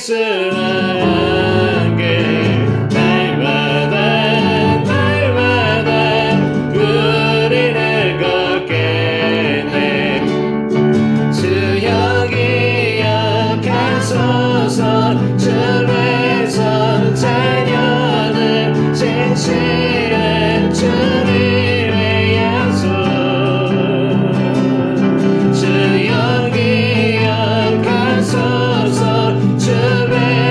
예수한 길 날마다 우리를 걷겠네. 주여 기억하소서. 주의 손 자녀들 진실한 주님의 약속. 주여 기억하소서. 주의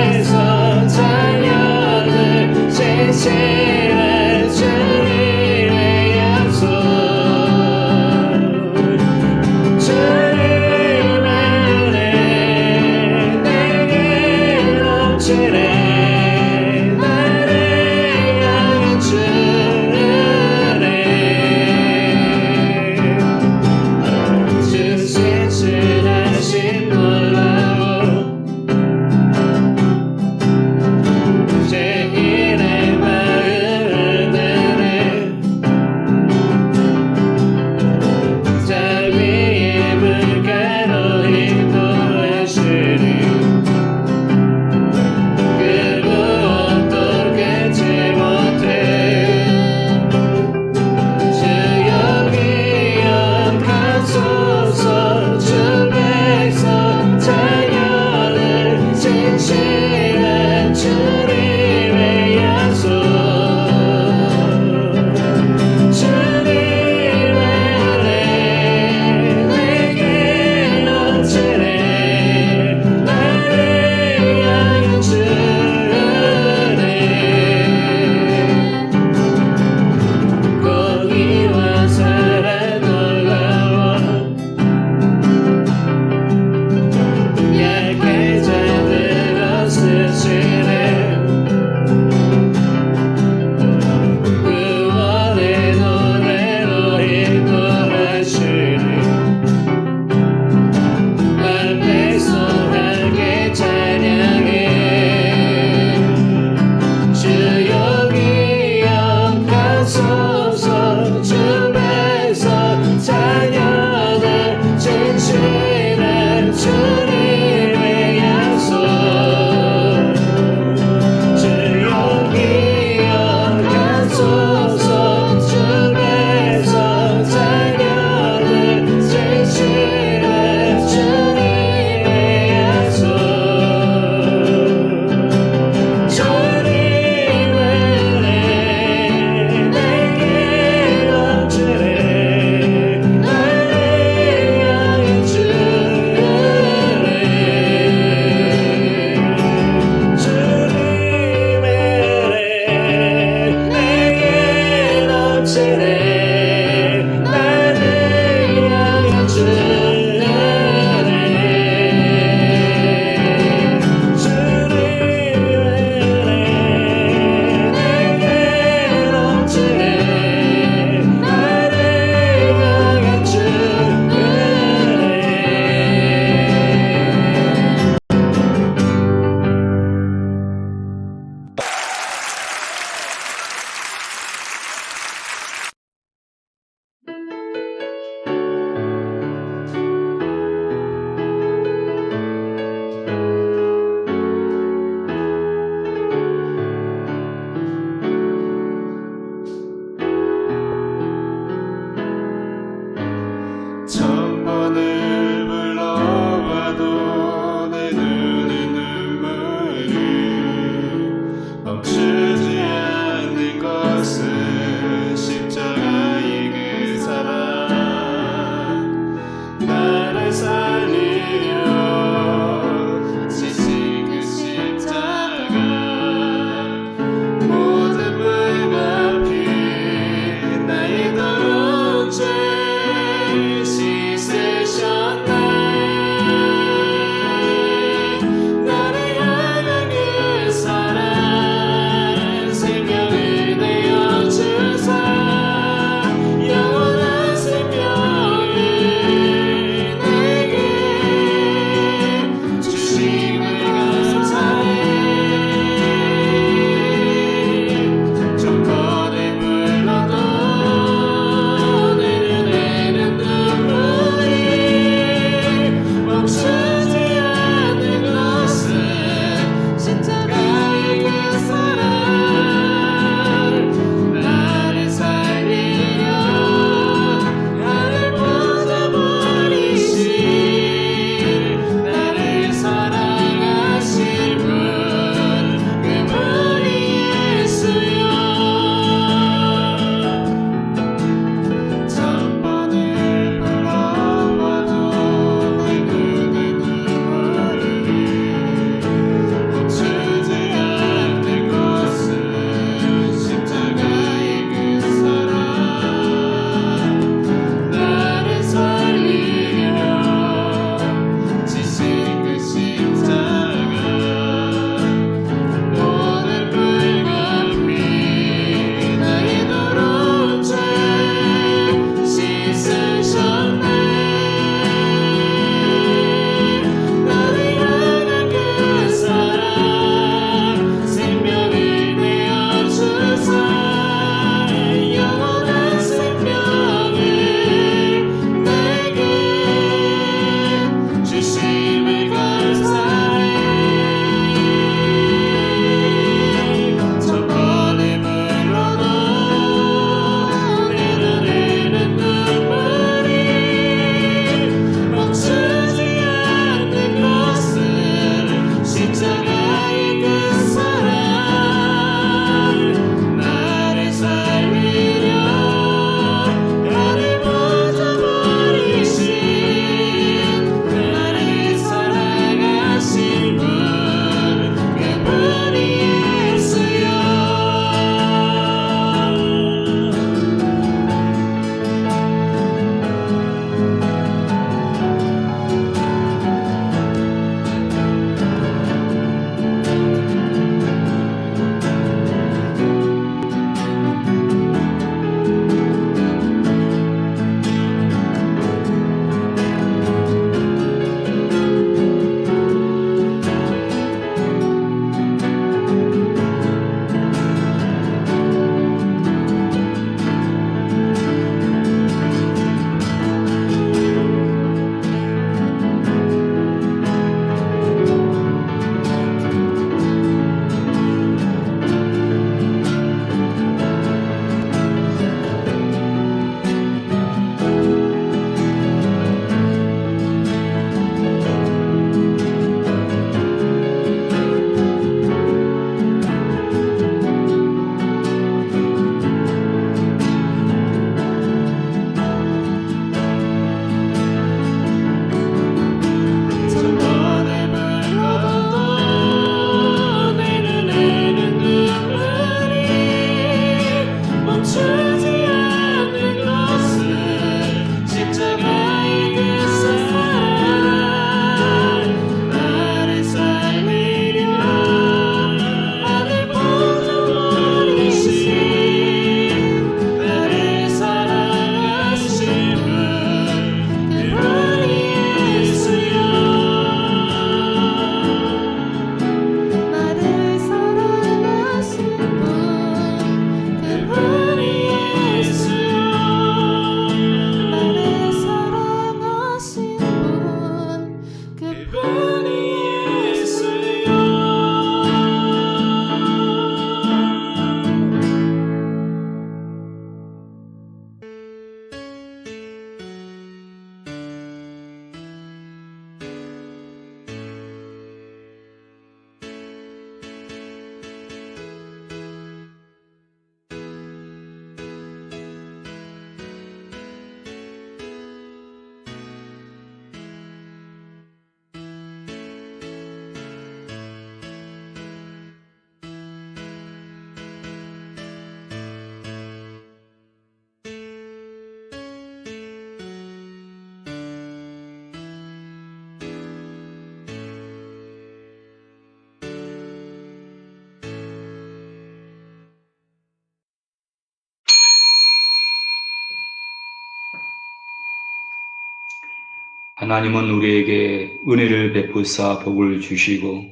하나님은 우리에게 은혜를 베푸사 복을 주시고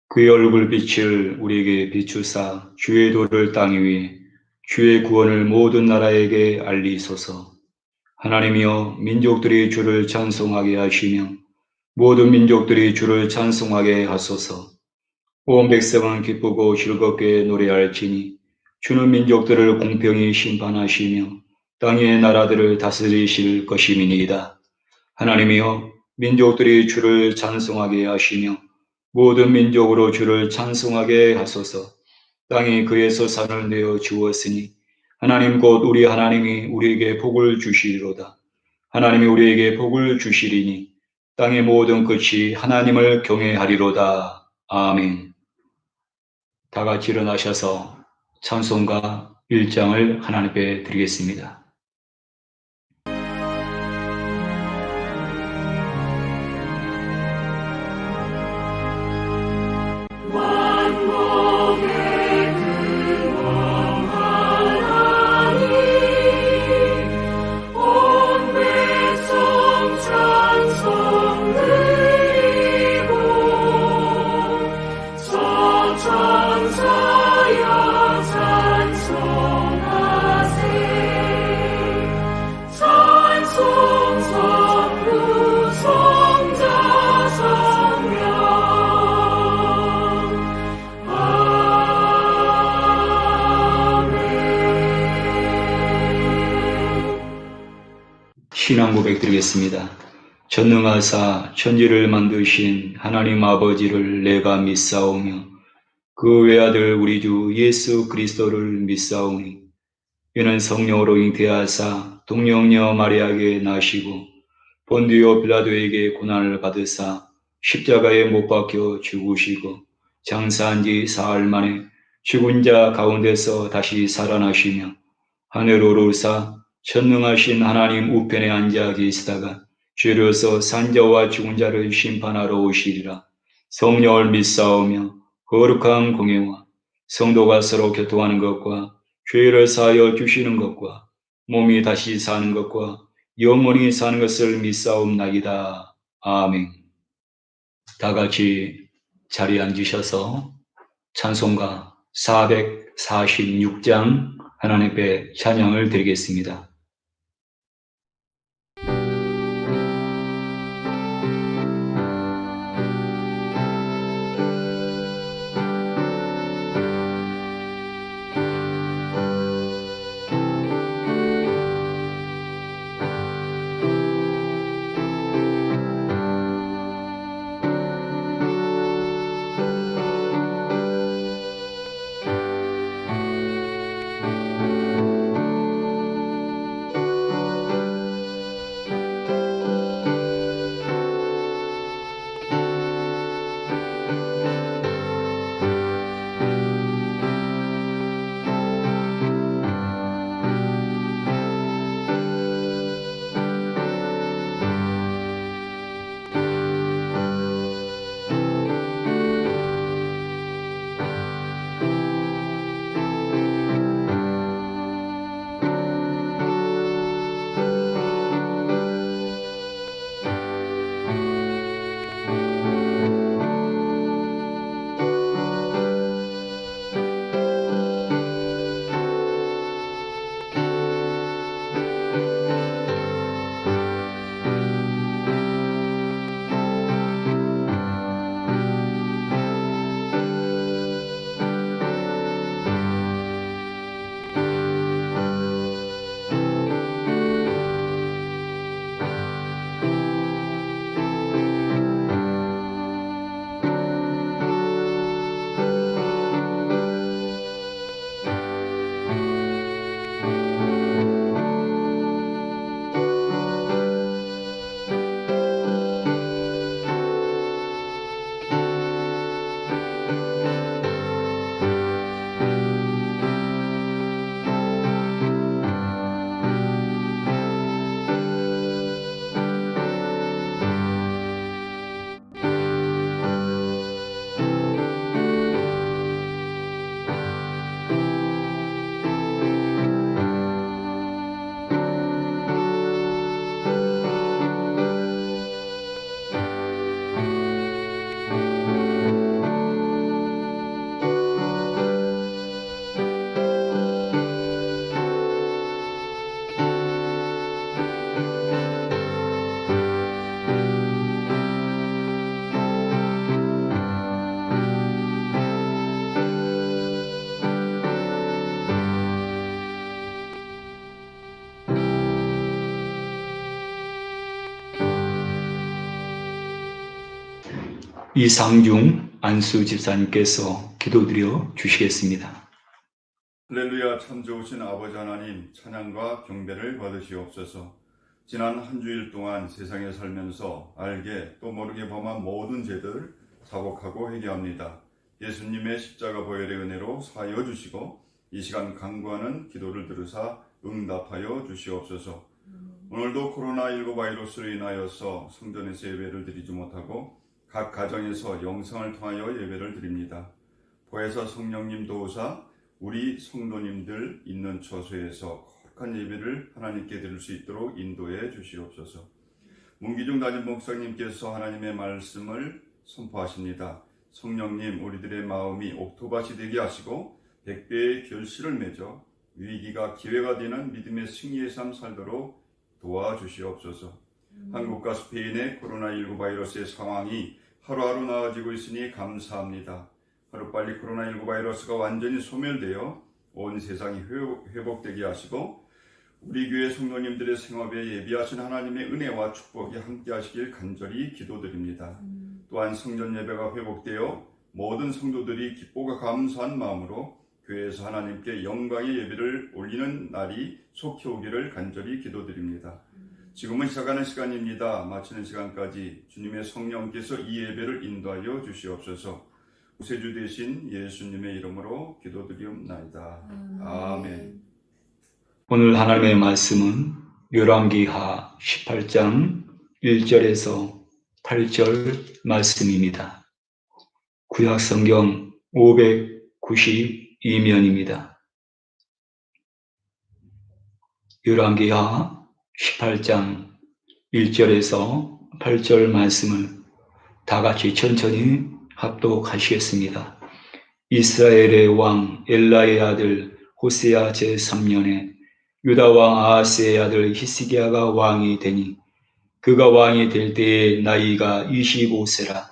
그의 얼굴빛을 우리에게 비추사 주의 도를 땅 위에 주의 구원을 모든 나라에게 알리소서. 하나님이여 민족들이 주를 찬송하게 하시며 모든 민족들이 주를 찬송하게 하소서. 온 백성은 기쁘고 즐겁게 노래할지니 주는 민족들을 공평히 심판하시며 땅의 나라들을 다스리실 것임이니이다. 하나님이여 민족들이 주를 찬송하게 하시며 모든 민족으로 주를 찬송하게 하소서. 땅이 그의 소산을 내어 주었으니 하나님 곧 우리 하나님이 우리에게 복을 주시리로다. 하나님이 우리에게 복을 주시리니 땅의 모든 끝이 하나님을 경외하리로다. 아멘. 다 같이 일어나셔서 찬송가 1장을 하나님께 드리겠습니다. 신앙 고백 드리겠습니다. 전능하사 천지를 만드신 하나님 아버지를 내가 믿사오며 그 외아들 우리 주 예수 그리스도를 믿사오니 이는 성령으로 잉태하사 동령녀 마리아에게 나시고 본디오 빌라도에게 고난을 받으사 십자가에 못 박혀 죽으시고 장사한 지 사흘 만에 죽은 자 가운데서 다시 살아나시며 하늘로 오르사 전능하신 하나님 우편에 앉아 계시다가 죄로서 산자와 죽은 자를 심판하러 오시리라. 성령을 믿사오며 거룩한 공예와 성도가 서로 교통하는 것과 죄를 사하여 주시는 것과 몸이 다시 사는 것과 영원히 사는 것을 믿사옵나이다. 아멘. 다 같이 자리에 앉으셔서 찬송가 446장 하나님께 찬양을 드리겠습니다. 이상중 안수 집사님께서 기도드려 주시겠습니다. 할렐루야. 참 좋으신 아버지 하나님, 찬양과 경배를 받으시옵소서. 지난 한 주일 동안 세상에 살면서 알게 또 모르게 범한 모든 죄들 자복하고 회개합니다. 예수님의 십자가 보혈의 은혜로 사하여 주시고 이 시간 간구하는 기도를 들으사 응답하여 주시옵소서. 오늘도 코로나19 바이러스로 인하여서 성전에서 예배를 드리지 못하고 각 가정에서 영상을 통하여 예배를 드립니다. 보혜사 성령님 도우사 우리 성도님들 있는 처소에서 거룩한 예배를 하나님께 드릴 수 있도록 인도해 주시옵소서. 문기중 담임 목사님께서 하나님의 말씀을 선포하십니다. 성령님, 우리들의 마음이 옥토밭이 되게 하시고 백배의 결실을 맺어 위기가 기회가 되는 믿음의 승리의 삶 살도록 도와주시옵소서. 한국과 스페인의 코로나19 바이러스의 상황이 하루하루 나아지고 있으니 감사합니다. 하루빨리 코로나19 바이러스가 완전히 소멸되어 온 세상이 회복되게 하시고 우리 교회 성도님들의 생업에 예비하신 하나님의 은혜와 축복이 함께 하시길 간절히 기도드립니다. 또한 성전 예배가 회복되어 모든 성도들이 기쁨과 감사한 마음으로 교회에서 하나님께 영광의 예배를 올리는 날이 속히 오기를 간절히 기도드립니다. 지금은 시작하는 시간입니다. 마치는 시간까지 주님의 성령께서 이 예배를 인도하여 주시옵소서. 구세주 되신 예수님의 이름으로 기도드리옵나이다. 아멘. 오늘 하나님의 말씀은 열왕기하 18장 1절에서 8절 말씀입니다. 구약성경 592면입니다. 열왕기하 18장 1절에서 8절 말씀을 다 같이 천천히 합독하시겠습니다. 이스라엘의 왕 엘라의 아들 호세아 제3년에 유다 왕 아하스의 아들 히스기야가 왕이 되니 그가 왕이 될 때에 나이가 25세라.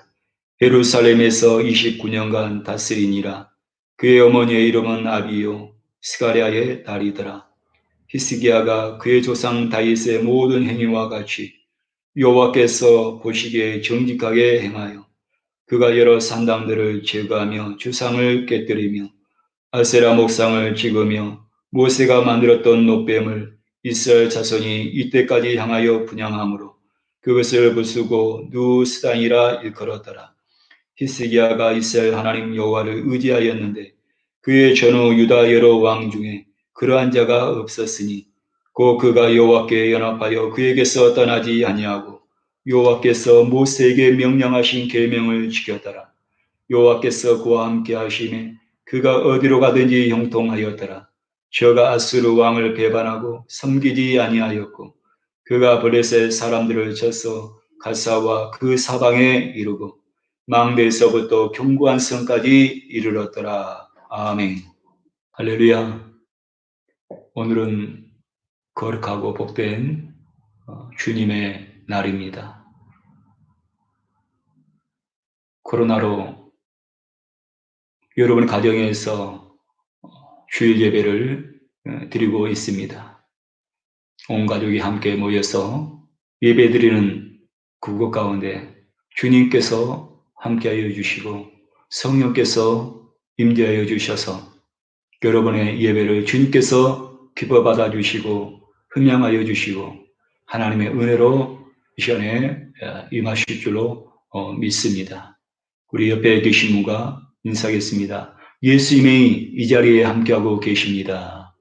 예루살렘에서 29년간 다스리니라. 그의 어머니의 이름은 아비요 스가랴의 딸이더라. 히스기야가 그의 조상 다윗의 모든 행위와 같이 여호와께서 보시기에 정직하게 행하여 그가 여러 산당들을 제거하며 주상을 깨뜨리며 아세라 목상을 찍으며 모세가 만들었던 노뱀을 이스라엘 자손이 이때까지 향하여 분향함으로 그것을 부수고 누스단이라 일컬었더라. 히스기야가 이스라엘 하나님 여호와를 의지하였는데 그의 전후 유다 여러 왕 중에 그러한 자가 없었으니 곧 그가 여호와께 연합하여 그에게서 떠나지 아니하고 여호와께서 모세에게 명령하신 계명을 지켰더라. 여호와께서 그와 함께 하심에 그가 어디로 가든지 형통하였더라. 저가 아수르 왕을 배반하고 섬기지 아니하였고 그가 블레셋 사람들을 쳐서 가사와 그 사방에 이르고 망대에서부터 견고한 성까지 이르렀더라. 아멘. 할렐루야. 오늘은 거룩하고 복된 주님의 날입니다. 코로나로 여러분 가정에서 주일 예배를 드리고 있습니다. 온 가족이 함께 모여서 예배 드리는 그것 가운데 주님께서 함께하여 주시고 성령께서 임재하여 주셔서 여러분의 예배를 주님께서 기뻐 받아 주시고 흠양하여 주시고 하나님의 은혜로 이 시간에 임하실 줄로 믿습니다. 우리 옆에 계신 분과 인사하겠습니다. 예수님이 이 자리에 함께하고 계십니다.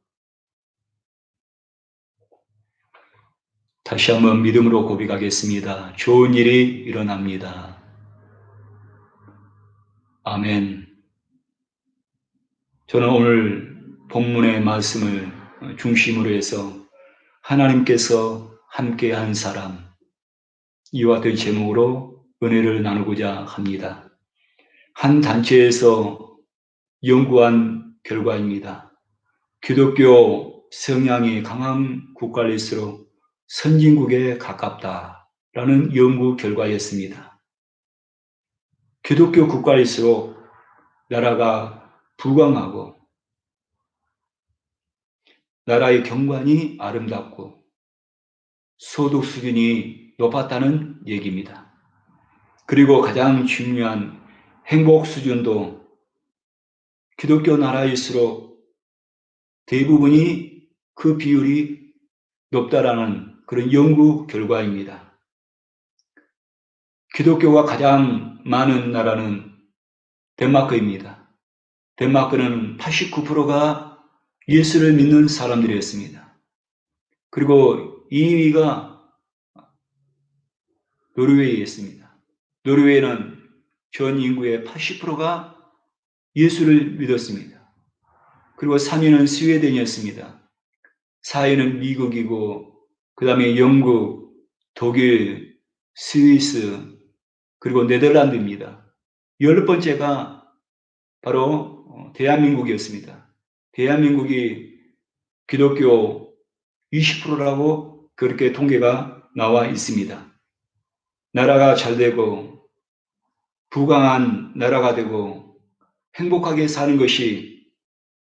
다시 한번 믿음으로 고백하겠습니다. 좋은 일이 일어납니다. 아멘. 저는 오늘 본문의 말씀을 중심으로 해서 하나님께서 함께한 사람, 이와 같은 제목으로 은혜를 나누고자 합니다. 한 단체에서 연구한 결과입니다. 기독교 성향이 강한 국가일수록 선진국에 가깝다라는 연구 결과였습니다. 기독교 국가일수록 나라가 부강하고 나라의 경관이 아름답고 소득 수준이 높았다는 얘기입니다. 그리고 가장 중요한 행복 수준도 기독교 나라일수록 대부분이 그 비율이 높다라는 그런 연구 결과입니다. 기독교가 가장 많은 나라는 덴마크입니다. 덴마크는 89%가 예수를 믿는 사람들이었습니다. 그리고 2위가 노르웨이였습니다. 노르웨이는 전 인구의 80%가 예수를 믿었습니다. 그리고 3위는 스웨덴이었습니다. 4위는 미국이고 그 다음에 영국, 독일, 스위스, 그리고 네덜란드입니다. 10번째가 바로 대한민국이었습니다. 대한민국이 기독교 20%라고 그렇게 통계가 나와 있습니다. 나라가 잘 되고 부강한 나라가 되고 행복하게 사는 것이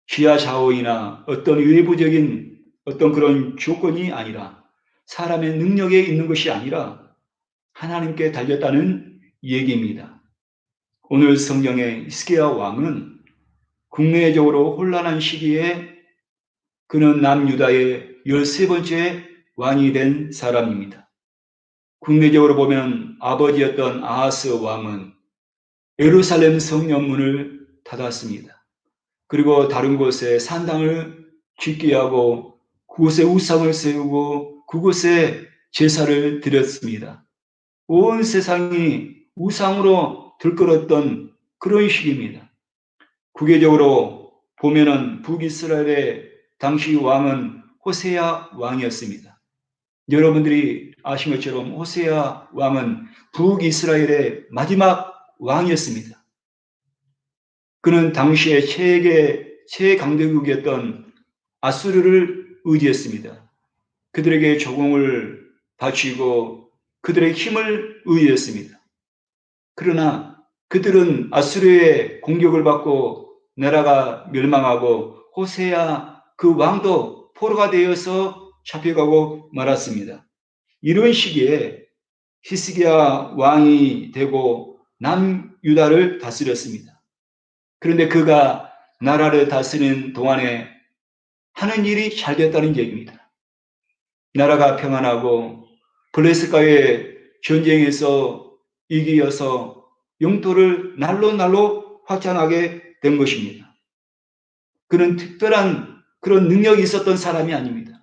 지하 자원이나 어떤 외부적인 어떤 그런 조건이 아니라 사람의 능력에 있는 것이 아니라 하나님께 달렸다는 얘기입니다. 오늘 성경의 히스기야 왕은 국내적으로 혼란한 시기에 그는 남유다의 13번째 왕이 된 사람입니다. 국내적으로 보면 아버지였던 아하스 왕은 예루살렘 성전문을 닫았습니다. 그리고 다른 곳에 산당을 짓게 하고 그곳에 우상을 세우고 그곳에 제사를 드렸습니다. 온 세상이 우상으로 들끓었던 그런 시기입니다. 국외적으로 보면은 북이스라엘의 당시 왕은 호세아 왕이었습니다. 여러분들이 아신 것처럼 호세아 왕은 북이스라엘의 마지막 왕이었습니다. 그는 당시에 최강대국이었던 아수르를 의지했습니다. 그들에게 조공을 바치고 그들의 힘을 의지했습니다. 그러나 그들은 아수르의 공격을 받고 나라가 멸망하고 호세아 그 왕도 포로가 되어서 잡혀가고 말았습니다. 이런 시기에 히스기야 왕이 되고 남유다를 다스렸습니다. 그런데 그가 나라를 다스리는 동안에 하는 일이 잘 됐다는 얘기입니다. 나라가 평안하고 블레셋과의 전쟁에서 이기어서 영토를 날로 확장하게 된 것입니다. 그는 특별한 그런 능력이 있었던 사람이 아닙니다.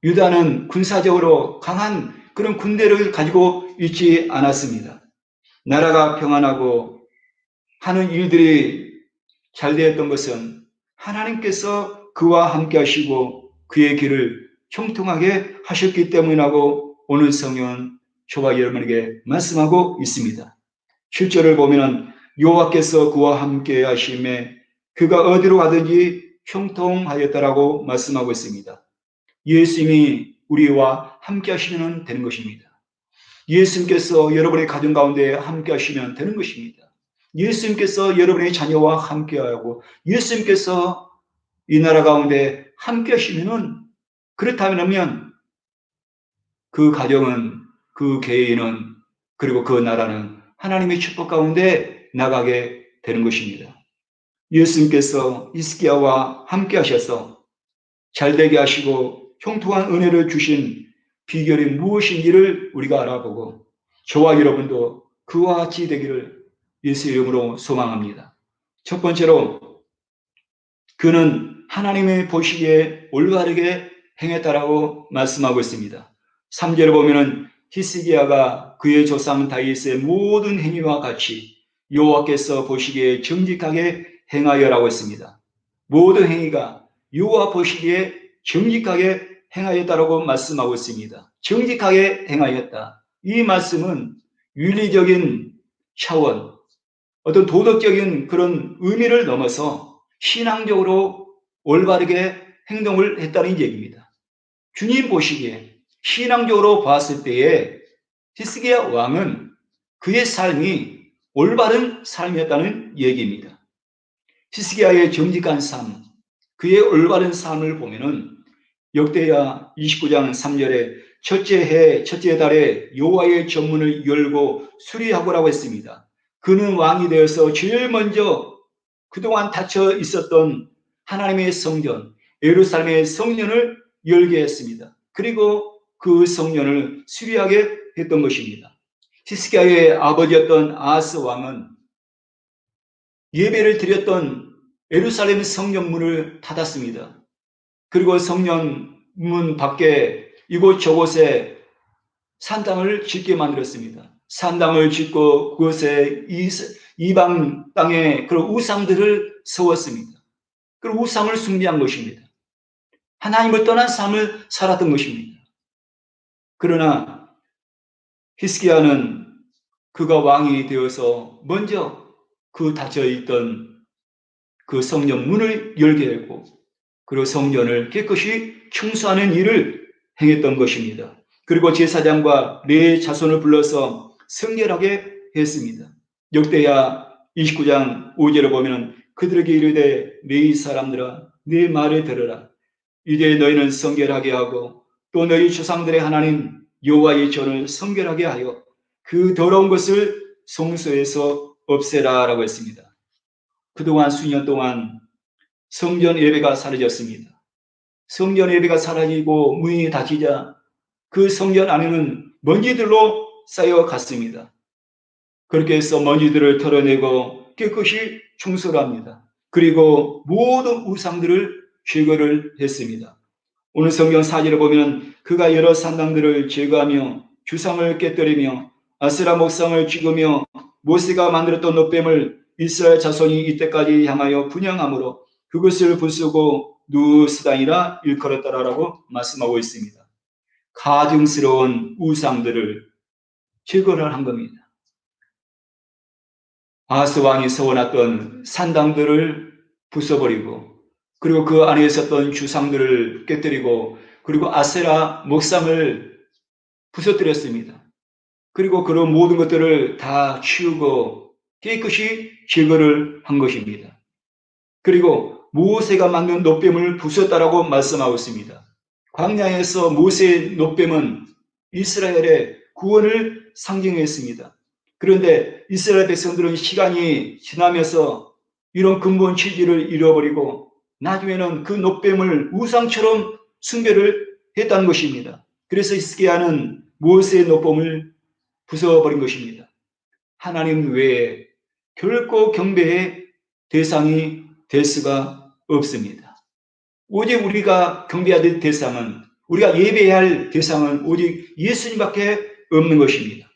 유다는 군사적으로 강한 그런 군대를 가지고 있지 않았습니다. 나라가 평안하고 하는 일들이 잘 되었던 것은 하나님께서 그와 함께 하시고 그의 길을 형통하게 하셨기 때문이라고 오늘 성경은 저와 여러분에게 말씀하고 있습니다. 7절을 보면 여호와께서 그와 함께 하심에 그가 어디로 가든지 형통하였다라고 말씀하고 있습니다. 예수님이 우리와 함께 하시면 되는 것입니다. 예수님께서 여러분의 가정 가운데 함께 하시면 되는 것입니다. 예수님께서 여러분의 자녀와 함께하고 예수님께서 이 나라 가운데 함께 하시면은 그렇다면 그 가정은 그 개인은 그리고 그 나라는 하나님의 축복 가운데 나가게 되는 것입니다. 예수님께서 히스기야와 함께 하셔서 잘되게 하시고 형통한 은혜를 주신 비결이 무엇인지를 우리가 알아보고 저와 여러분도 그와 같이 되기를 예수의 이름으로 소망합니다. 첫 번째로 그는 하나님의 보시기에 올바르게 행했다라고 말씀하고 있습니다. 3절을 보면은 히스기야가 그의 조상 다윗의 모든 행위와 같이 여호와께서 보시기에 정직하게 행하여라고 했습니다. 모든 행위가 여호와 보시기에 정직하게 행하였다라고 말씀하고 있습니다. 정직하게 행하였다. 이 말씀은 윤리적인 차원, 어떤 도덕적인 그런 의미를 넘어서 신앙적으로 올바르게 행동을 했다는 얘기입니다. 주님 보시기에 신앙적으로 봤을 때에 히스기야 왕은 그의 삶이 올바른 삶이었다는 얘기입니다. 히스기야의 정직한 삶, 그의 올바른 삶을 보면은 역대하 29장 3절에 첫째 해, 첫째 달에 여호와의 전문을 열고 수리하고라고 했습니다. 그는 왕이 되어서 제일 먼저 그동안 닫혀 있었던 하나님의 성전, 예루살렘의 성전을 열게 했습니다. 그리고 그 성전을 수리하게 했던 것입니다. 히스기야의 아버지였던 아하스 왕은 예배를 드렸던 예루살렘 성전 문을 닫았습니다. 그리고 성전 문 밖에 이곳저곳에 산당을 짓게 만들었습니다. 산당을 짓고 그곳에 이방 땅에 그런 우상들을 세웠습니다. 그리고 우상을 숭배한 것입니다. 하나님을 떠난 삶을 살았던 것입니다. 그러나 히스기야는 그가 왕이 되어서 먼저 그 닫혀있던 그 성전 문을 열게 했고 그리고 성전을 깨끗이 청소하는 일을 행했던 것입니다. 그리고 제사장과 레위 자손을 불러서 성결하게 했습니다. 역대하 29장 5절을 보면 그들에게 이르되 레위 사람들아 내 말을 들으라. 이제 너희는 성결하게 하고 또 너희 조상들의 하나님 여호와의 전을 성결하게 하여 그 더러운 것을 성소에서 없애라라고 했습니다. 그동안 수년 동안 성전 예배가 사라졌습니다. 성전 예배가 사라지고 문이 닫히자 그 성전 안에는 먼지들로 쌓여갔습니다. 그렇게 해서 먼지들을 털어내고 깨끗이 청소를 합니다. 그리고 모든 우상들을 제거를 했습니다. 오늘 성경 4절에 보면 그가 여러 산당들을 제거하며 주상을 깨뜨리며 아세라 목상을 찍으며 모세가 만들었던 놋뱀을 이스라엘 자손이 이때까지 향하여 분향함으로 그것을 부수고 누스다니라 일컬었다라고 말씀하고 있습니다. 가증스러운 우상들을 제거를 한 겁니다. 아하스 왕이 세워놨던 산당들을 부숴버리고 그리고 그 안에 있었던 주상들을 깨뜨리고 그리고 아세라 목상을 부숴뜨렸습니다. 그리고 그런 모든 것들을 다 치우고 깨끗이 제거를 한 것입니다. 그리고 모세가 만든 놋뱀을 부쉈다라고 말씀하고 있습니다. 광야에서 모세의 놋뱀은 이스라엘의 구원을 상징했습니다. 그런데 이스라엘 백성들은 시간이 지나면서 이런 근본 취지를 잃어버리고 나중에는 그 놋뱀을 우상처럼 숭배를 했다는 것입니다. 그래서 히스기야는 모세의 놋뱀을 부숴버린 것입니다. 하나님 외에 결코 경배의 대상이 될 수가 없습니다. 오직 우리가 경배해야 될 대상은, 우리가 예배해야 할 대상은 오직 예수님밖에 없는 것입니다.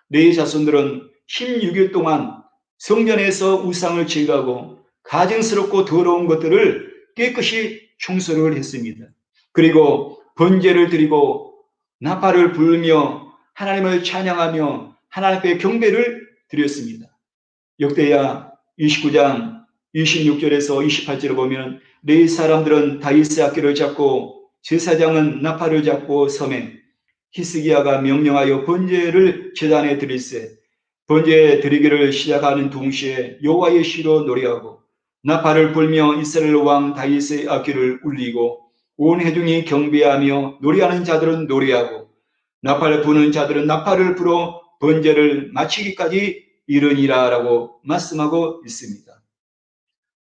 레위 자손들은 16일 동안 성전에서 우상을 제거하고 가증스럽고 더러운 것들을 깨끗이 청소를 했습니다. 그리고 번제를 드리고 나팔을 불며 하나님을 찬양하며 하나님 앞에 경배를 드렸습니다. 역대하 29장 26절에서 28절을 보면 레위 사람들은 다윗의 악기를 잡고 제사장은 나팔을 잡고 섬에 히스기야가 명령하여 번제를 제단에 드릴세 번제 드리기를 시작하는 동시에 여호와의 시로 노래하고 나팔을 불며 이스라엘 왕 다윗의 악기를 울리고 온 회중이 경배하며 노래하는 자들은 노래하고 나팔을 부는 자들은 나팔을 불어 번제를 마치기까지 이르니라라고 말씀하고 있습니다.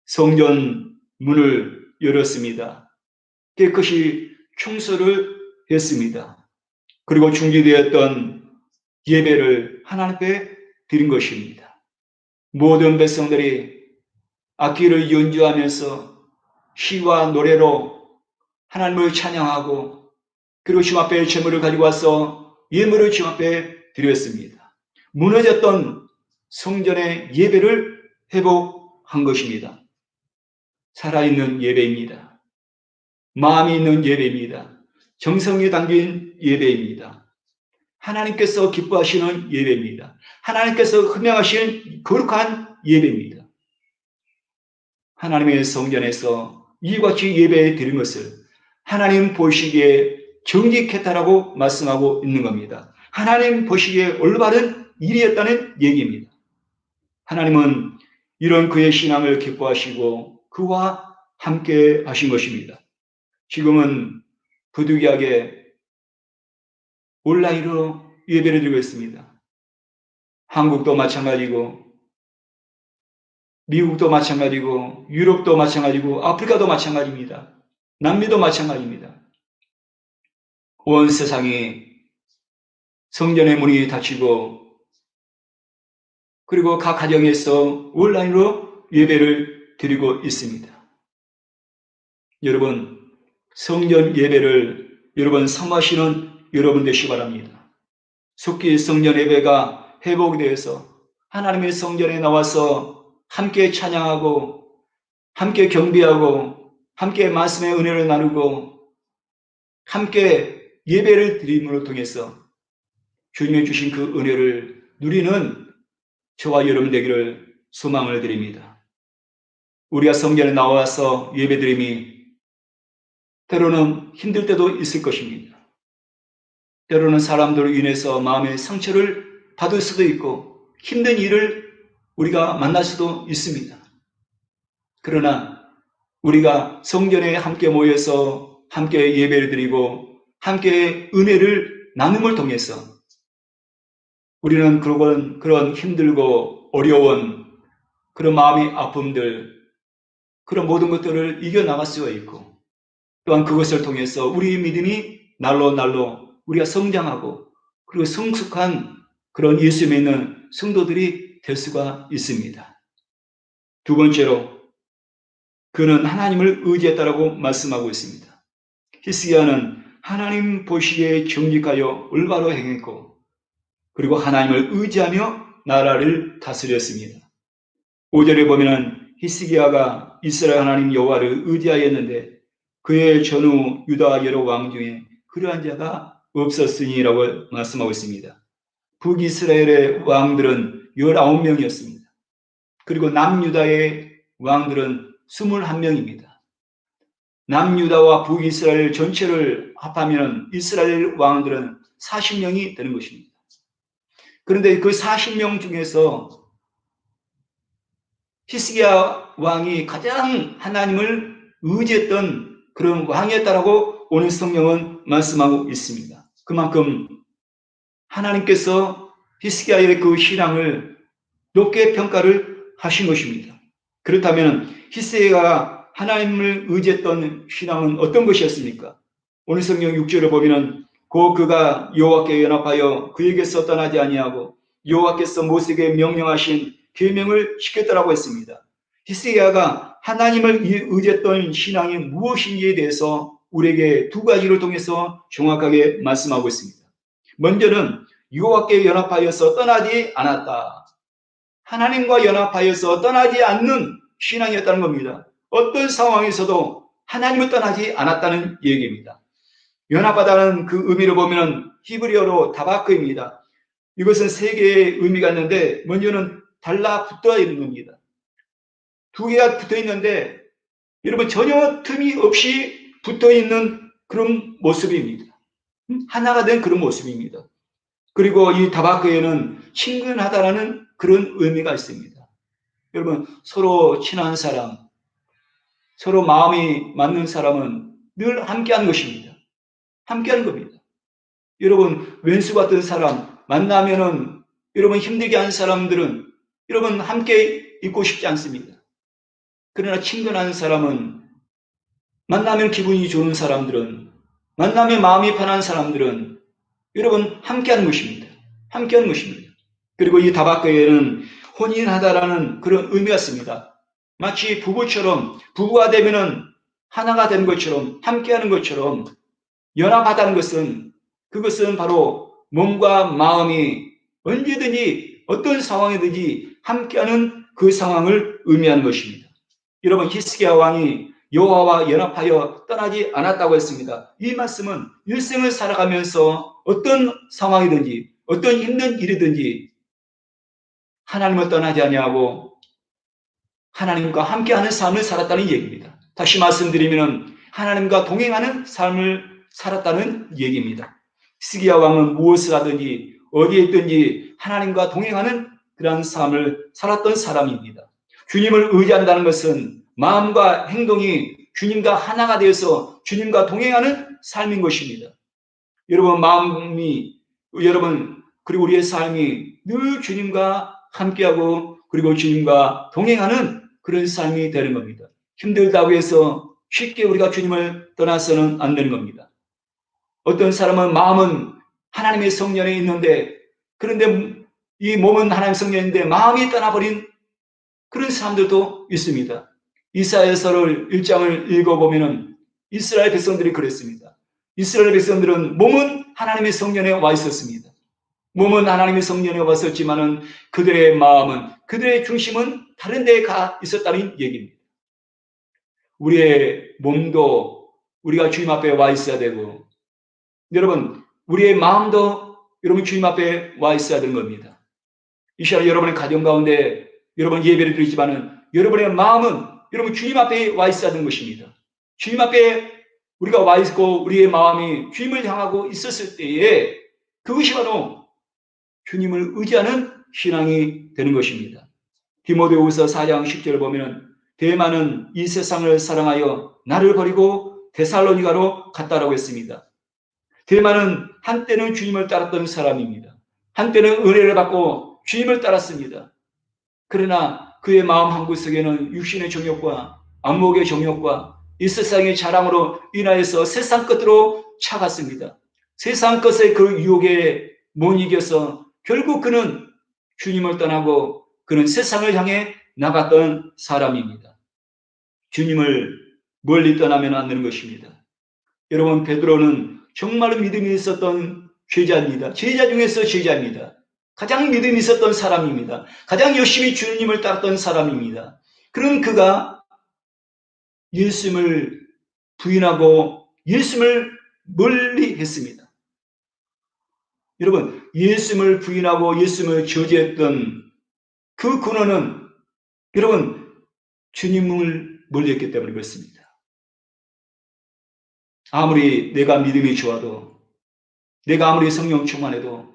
성전 문을 열었습니다. 깨끗이 청소를 했습니다. 그리고 중지되었던 예배를 하나님 앞에 드린 것입니다. 모든 백성들이 악기를 연주하면서 시와 노래로 하나님을 찬양하고 그리고 주님 앞에 제물을 가지고 와서 예물을 주님 앞에 드렸습니다. 무너졌던 성전의 예배를 회복한 것입니다. 살아있는 예배입니다. 마음이 있는 예배입니다. 정성이 담긴 예배입니다. 하나님께서 기뻐하시는 예배입니다. 하나님께서 흠명하시는 거룩한 예배입니다. 하나님의 성전에서 이와 같이 예배 드린 것을 하나님 보시기에 정직했다라고 말씀하고 있는 겁니다. 하나님 보시기에 올바른 일이었다는 얘기입니다. 하나님은 이런 그의 신앙을 기뻐하시고 그와 함께 하신 것입니다. 지금은 부득이하게 온라인으로 예배를 드리고 있습니다. 한국도 마찬가지고, 미국도 마찬가지고, 유럽도 마찬가지고, 아프리카도 마찬가지입니다. 남미도 마찬가지입니다. 온 세상이 성전의 문이 닫히고, 그리고 각 가정에서 온라인으로 예배를 드리고 있습니다. 여러분, 성전 예배를 여러분 사모하시는 여러분 되시기 바랍니다. 속기 성전 예배가 회복되어서 하나님의 성전에 나와서 함께 찬양하고, 함께 경배하고, 함께 말씀의 은혜를 나누고, 함께 예배를 드림으로 통해서 주님이 주신 그 은혜를 누리는 저와 여러분 되기를 소망을 드립니다. 우리가 성전에 나와서 예배드림이 때로는 힘들 때도 있을 것입니다. 때로는 사람들로 인해서 마음의 상처를 받을 수도 있고 힘든 일을 우리가 만날 수도 있습니다. 그러나 우리가 성전에 함께 모여서 함께 예배를 드리고 함께 은혜를 나눔을 통해서 우리는 그런 힘들고 어려운 그런 마음의 아픔들, 그런 모든 것들을 이겨나갈 수가 있고, 또한 그것을 통해서 우리의 믿음이 날로 우리가 성장하고 그리고 성숙한 그런 예수 믿는 성도들이 될 수가 있습니다. 두 번째로, 그는 하나님을 의지했다라고 말씀하고 있습니다. 히스기야는 하나님 보시기에 정직하여 올바로 행했고, 그리고 하나님을 의지하며 나라를 다스렸습니다. 5절에 보면은 히스기야가 이스라엘 하나님 여호와를 의지하였는데 그의 전후 유다 여러 왕 중에 그러한 자가 없었으니라고 말씀하고 있습니다. 북이스라엘의 왕들은 19명이었습니다. 그리고 남유다의 왕들은 21명입니다. 남유다와 북이스라엘 전체를 합하면 이스라엘 왕들은 40명이 되는 것입니다. 그런데 그 40명 중에서 히스기야 왕이 가장 하나님을 의지했던 그런 왕이었다라고 오늘 성경은 말씀하고 있습니다. 그만큼 하나님께서 히스기야의 그 신앙을 높게 평가를 하신 것입니다. 그렇다면 히스기야가 하나님을 의지했던 신앙은 어떤 것이었습니까? 오늘 성경 6절을 보면 그가 여호와께 연합하여 그에게서 떠나지 아니하고 여호와께서 모세에게 명령하신 계명을 지켰다라고 했습니다. 히스기야가 하나님을 의지했던 신앙이 무엇인지에 대해서 우리에게 두 가지를 통해서 정확하게 말씀하고 있습니다. 먼저는 여호와께 연합하여서 떠나지 않았다. 하나님과 연합하여서 떠나지 않는 신앙이었다는 겁니다. 어떤 상황에서도 하나님을 떠나지 않았다는 얘기입니다. 연합하다는 그 의미를 보면 히브리어로 다바크입니다. 이것은 세 개의 의미가 있는데 먼저는 달라붙어 있는 겁니다. 두 개가 붙어 있는데 여러분 전혀 틈이 없이 붙어 있는 그런 모습입니다. 하나가 된 그런 모습입니다. 그리고 이 다바크에는 친근하다라는 그런 의미가 있습니다. 여러분 서로 친한 사람, 서로 마음이 맞는 사람은 늘 함께하는 것입니다. 함께하는 겁니다. 여러분 왼수 같은 사람 만나면은 여러분 힘들게 하는 사람들은 여러분 함께 있고 싶지 않습니다. 그러나 친근한 사람은 만나면 기분이 좋은 사람들은 만나면 마음이 편한 사람들은 여러분 함께하는 것입니다. 함께하는 것입니다. 그리고 이 다바크에는 혼인하다라는 그런 의미가 있습니다. 마치 부부처럼 부부가 되면은 하나가 되는 것처럼 함께하는 것처럼 연합하다는 것은 그것은 바로 몸과 마음이 언제든지 어떤 상황이든지 함께하는 그 상황을 의미하는 것입니다. 여러분 히스기야 왕이 여호와와 연합하여 떠나지 않았다고 했습니다. 이 말씀은 일생을 살아가면서 어떤 상황이든지 어떤 힘든 일이든지 하나님을 떠나지 아니하고 하나님과 함께하는 삶을 살았다는 얘기입니다. 다시 말씀드리면 하나님과 동행하는 삶을 살았다는 얘기입니다. 히스기야 왕은 무엇을 하든지 어디에 있든지 하나님과 동행하는 그런 삶을 살았던 사람입니다. 주님을 의지한다는 것은 마음과 행동이 주님과 하나가 되어서 주님과 동행하는 삶인 것입니다. 여러분 마음이, 여러분 그리고 우리의 삶이 늘 주님과 함께하고 그리고 주님과 동행하는 그런 삶이 되는 겁니다. 힘들다고 해서 쉽게 우리가 주님을 떠나서는 안 되는 겁니다. 어떤 사람은 마음은 하나님의 성전에 있는데, 그런데 이 몸은 하나님의 성전인데 마음이 떠나버린 그런 사람들도 있습니다. 이사야서를 1장을 읽어보면 이스라엘 백성들이 그랬습니다. 이스라엘 백성들은 몸은 하나님의 성전에 와 있었습니다. 몸은 하나님의 성전에 왔었지만은 그들의 마음은, 그들의 중심은 다른 데에 가 있었다는 얘기입니다. 우리의 몸도 우리가 주님 앞에 와 있어야 되고, 여러분 우리의 마음도 여러분 주님 앞에 와 있어야 되는 겁니다. 이 시간 여러분의 가정 가운데 여러분 예배를 드리지만은 여러분의 마음은 여러분 주님 앞에 와 있어야 되는 것입니다. 주님 앞에 우리가 와 있고 우리의 마음이 주님을 향하고 있었을 때에 그것이 바로 주님을 의지하는 신앙이 되는 것입니다. 디모데후서 4장 10절을 보면 데마는 이 세상을 사랑하여 나를 버리고 데살로니가로 갔다라고 했습니다. 데마는 한때는 주님을 따랐던 사람입니다. 한때는 은혜를 받고 주님을 따랐습니다. 그러나 그의 마음 한구석에는 육신의 정욕과 안목의 정욕과 이 세상의 자랑으로 인하여서 세상 끝으로 차갔습니다. 세상 것의 그 유혹에 못 이겨서 결국 그는 주님을 떠나고 그는 세상을 향해 나갔던 사람입니다. 주님을 멀리 떠나면 안 되는 것입니다. 여러분 베드로는 정말로 믿음이 있었던 제자입니다. 제자 중에서 제자입니다. 가장 믿음이 있었던 사람입니다. 가장 열심히 주님을 따랐던 사람입니다. 그런 그가 예수님을 부인하고 예수님을 멀리 했습니다. 여러분 예수님을 부인하고 예수님을 저지했던 그 근원은 여러분 주님을 멀리했기 때문에 그렇습니다. 아무리 내가 믿음이 좋아도, 내가 아무리 성령 충만해도,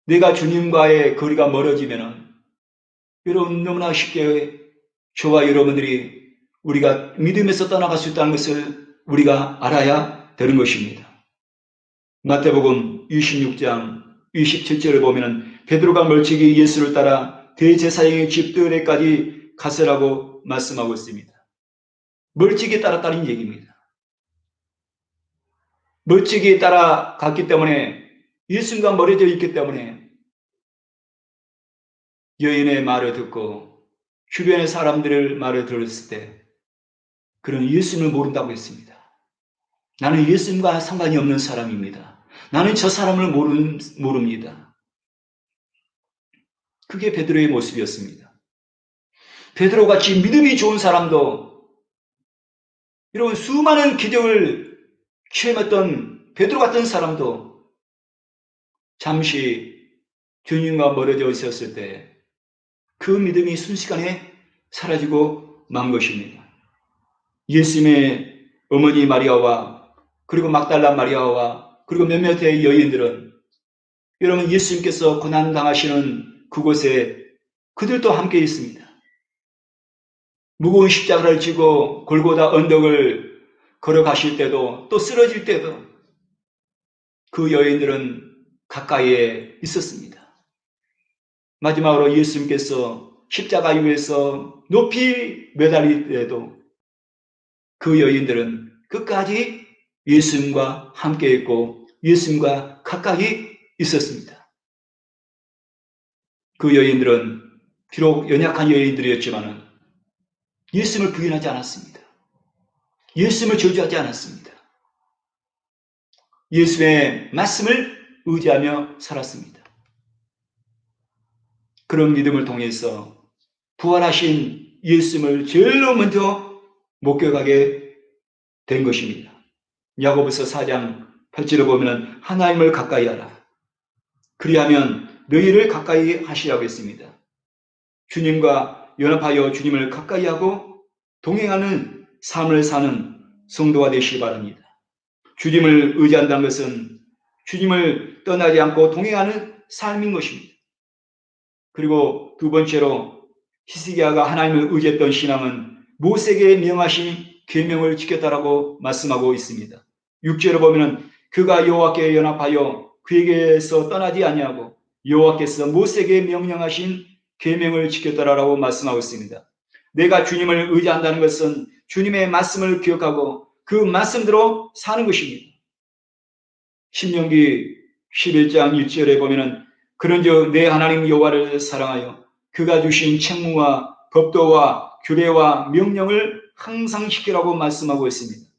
내가 주님과의 거리가 멀어지면은 여러분 너무나 쉽게 저와 여러분들이 우리가 믿음에서 떠나갈 수 있다는 것을 우리가 알아야 되는 것입니다. 마태복음 26장 27절을 보면 베드로가 멀찍이 예수를 따라 대제사장의 집들에까지 갔으라고 말씀하고 있습니다. 멀찍이 따랐다는 얘기입니다. 멀찍이 따라갔기 때문에 예수님과 멀어져 있기 때문에 여인의 말을 듣고 주변의 사람들의 말을 들었을 때 그는 예수님을 모른다고 했습니다. 나는 예수님과 상관이 없는 사람입니다. 나는 저 사람을 모릅니다. 그게 베드로의 모습이었습니다. 베드로같이 믿음이 좋은 사람도, 여러분 수많은 기적을 체험했던 베드로 같은 사람도 잠시 주님과 멀어져 있었을 때 그 믿음이 순식간에 사라지고 만 것입니다. 예수님의 어머니 마리아와 그리고 막달라 마리아와 그리고 몇몇의 여인들은 여러분 예수님께서 고난당하시는 그곳에 그들도 함께 있습니다. 무거운 십자가를 지고 골고다 언덕을 걸어가실 때도 또 쓰러질 때도 그 여인들은 가까이에 있었습니다. 마지막으로 예수님께서 십자가 위에서 높이 매달릴 때도 그 여인들은 끝까지 예수님과 함께 있고 예수님과 가까이 있었습니다. 그 여인들은 비록 연약한 여인들이었지만 예수님을 부인하지 않았습니다. 예수님을 저주하지 않았습니다. 예수의 말씀을 의지하며 살았습니다. 그런 믿음을 통해서 부활하신 예수님을 제일로 먼저 목격하게 된 것입니다. 야고보서 4장 8절을 보면 하나님을 가까이 하라. 그리하면 너희를 가까이 하시라고 했습니다. 주님과 연합하여 주님을 가까이 하고 동행하는 삶을 사는 성도가 되시기 바랍니다. 주님을 의지한다는 것은 주님을 떠나지 않고 동행하는 삶인 것입니다. 그리고 두 번째로 히스기야가 하나님을 의지했던 신앙은 모세에게 명하신 계명을 지켰다라고 말씀하고 있습니다. 6절을 보면 그가 여호와께 연합하여 그에게서 떠나지 아니하고 여호와께서 모세에게 명령하신 계명을 지켰더라라고 말씀하고 있습니다. 내가 주님을 의지한다는 것은 주님의 말씀을 기억하고 그 말씀대로 사는 것입니다. 신명기 11장 1절에 보면은 그런즉 내 하나님 여호와를 사랑하여 그가 주신 책무와 법도와 규례와 명령을 항상 지키라고 말씀하고 있습니다.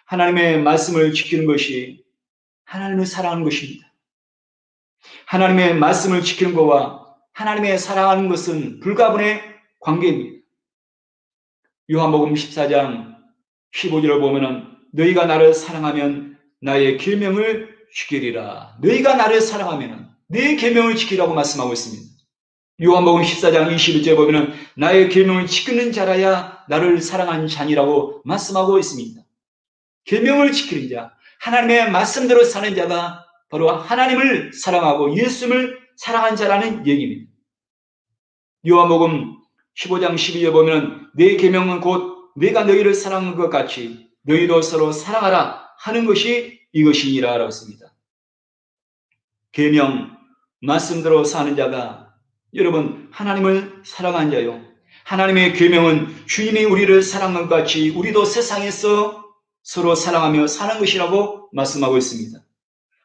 하나님의 말씀을 지키는 것이 하나님을 사랑하는 것입니다. 하나님의 말씀을 지키는 것과 하나님의 사랑하는 것은 불가분의 관계입니다. 요한복음 14장 15절을 보면은 너희가 나를 사랑하면 나의 계명을 지키리라. 너희가 나를 사랑하면 내 계명을 지키라고 말씀하고 있습니다. 요한복음 14장 21절에 보면은 나의 계명을 지키는 자라야 나를 사랑하는 자니라고 말씀하고 있습니다. 계명을 지키는 자, 하나님의 말씀대로 사는 자가 바로 하나님을 사랑하고 예수님을 사랑한 자라는 얘기입니다. 요한복음 15장 12절에 보면 내 계명은 곧 내가 너희를 사랑한 것 같이 너희도 서로 사랑하라 하는 것이 이것이니라 라고 했습니다. 계명, 말씀대로 사는 자가 여러분 하나님을 사랑한 자요. 하나님의 계명은 주님이 우리를 사랑한 것 같이 우리도 세상에서 서로 사랑하며 사는 것이라고 말씀하고 있습니다.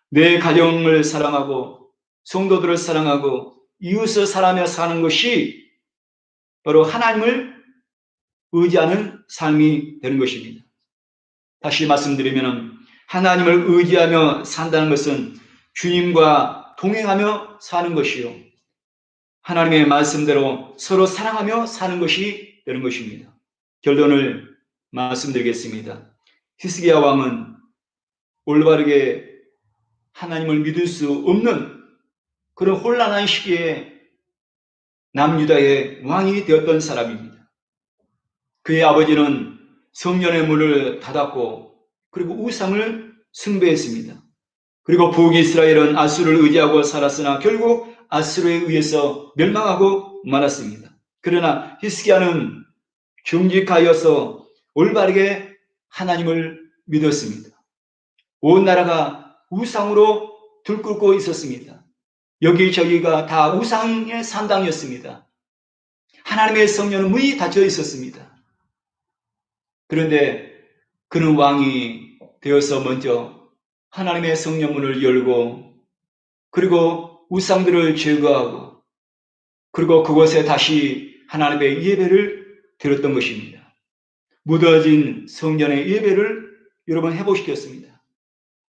내 가정을 사랑하고 성도들을 사랑하고 이웃을 사랑하며 사는 것이 바로 하나님을 의지하는 삶이 되는 것입니다. 다시 말씀드리면 하나님을 의지하며 산다는 것은 주님과 동행하며 사는 것이요. 하나님의 말씀대로 서로 사랑하며 사는 것이 되는 것입니다. 결론을 말씀드리겠습니다. 히스기야 왕은 올바르게 하나님을 믿을 수 없는 그런 혼란한 시기에 남유다의 왕이 되었던 사람입니다. 그의 아버지는 성전의 문을 닫았고 그리고 우상을 숭배했습니다. 그리고 북이스라엘은 아수르를 의지하고 살았으나 결국 아수르에 의해서 멸망하고 말았습니다. 그러나 히스기야는 정직하여서 올바르게 하나님을 믿었습니다. 온 나라가 우상으로 들끓고 있었습니다. 여기저기가 다 우상의 산당이었습니다. 하나님의 성전은 문이 닫혀 있었습니다. 그런데 그는 왕이 되어서 먼저 하나님의 성전문을 열고 그리고 우상들을 제거하고 그리고 그곳에 다시 하나님의 예배를 드렸던 것입니다. 무너진 성전의 예배를 여러분 회복시켰습니다.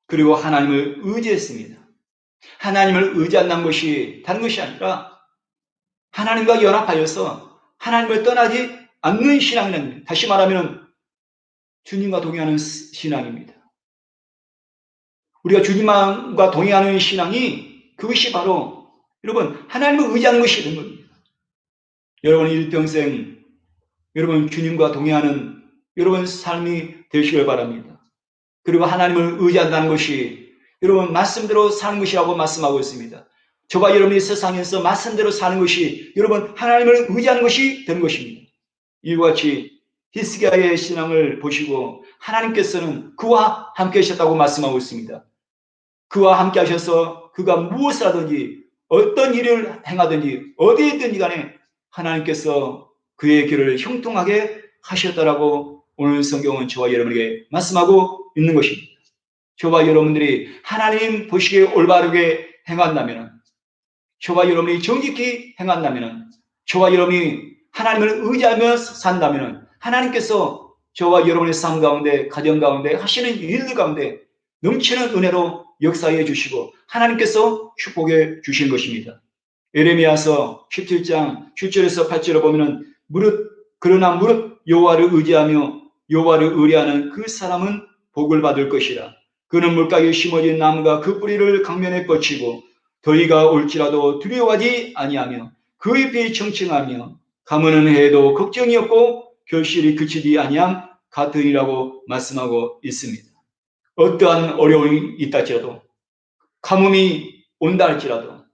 그리고 하나님을 의지했습니다. 하나님을 의지한다는 것이 다른 것이 아니라 하나님과 연합하여서 하나님을 떠나지 않는 신앙입니다. 다시 말하면 주님과 동행하는 신앙입니다. 우리가 주님과 동행하는 신앙이 그것이 바로 여러분 하나님을 의지하는 것이 되는 겁니다. 여러분 일평생 여러분 주님과 동행하는 여러분 삶이 되시길 바랍니다. 그리고 하나님을 의지한다는 것이 여러분 말씀대로 사는 것이라고 말씀하고 있습니다. 저와 여러분이 세상에서 말씀대로 사는 것이 여러분 하나님을 의지하는 것이 되는 것입니다. 이와 같이 히스기야의 신앙을 보시고 하나님께서는 그와 함께 하셨다고 말씀하고 있습니다. 그와 함께 하셔서 그가 무엇을 하든지 어떤 일을 행하든지 어디에 있든지 간에 하나님께서 그의 길을 형통하게 하셨다라고 오늘 성경은 저와 여러분에게 말씀하고 있는 것입니다. 저와 여러분들이 하나님 보시기에 올바르게 행한다면, 저와 여러분이 정직히 행한다면, 저와 여러분이 하나님을 의지하며 산다면 하나님께서 저와 여러분의 삶 가운데, 가정 가운데 하시는 일들 가운데 넘치는 은혜로 역사해 주시고 하나님께서 축복해 주신 것입니다. 에레미야서 17장 7절에서 8절을 보면은 그러나 무릇 여호와를 의지하며 여호와를 의뢰하는 그 사람은 복을 받을 것이라. 그는 물가에 심어진 나무가 그 뿌리를 강면에 뻗치고 더위가 올지라도 두려워하지 아니하며 그 잎이 청청하며 가무는 해도 걱정이 없고 결실이 그치지 아니함 같으리라고 말씀하고 있습니다. 어떠한 어려움이 있다 할지라도 가뭄이 온다 할지라도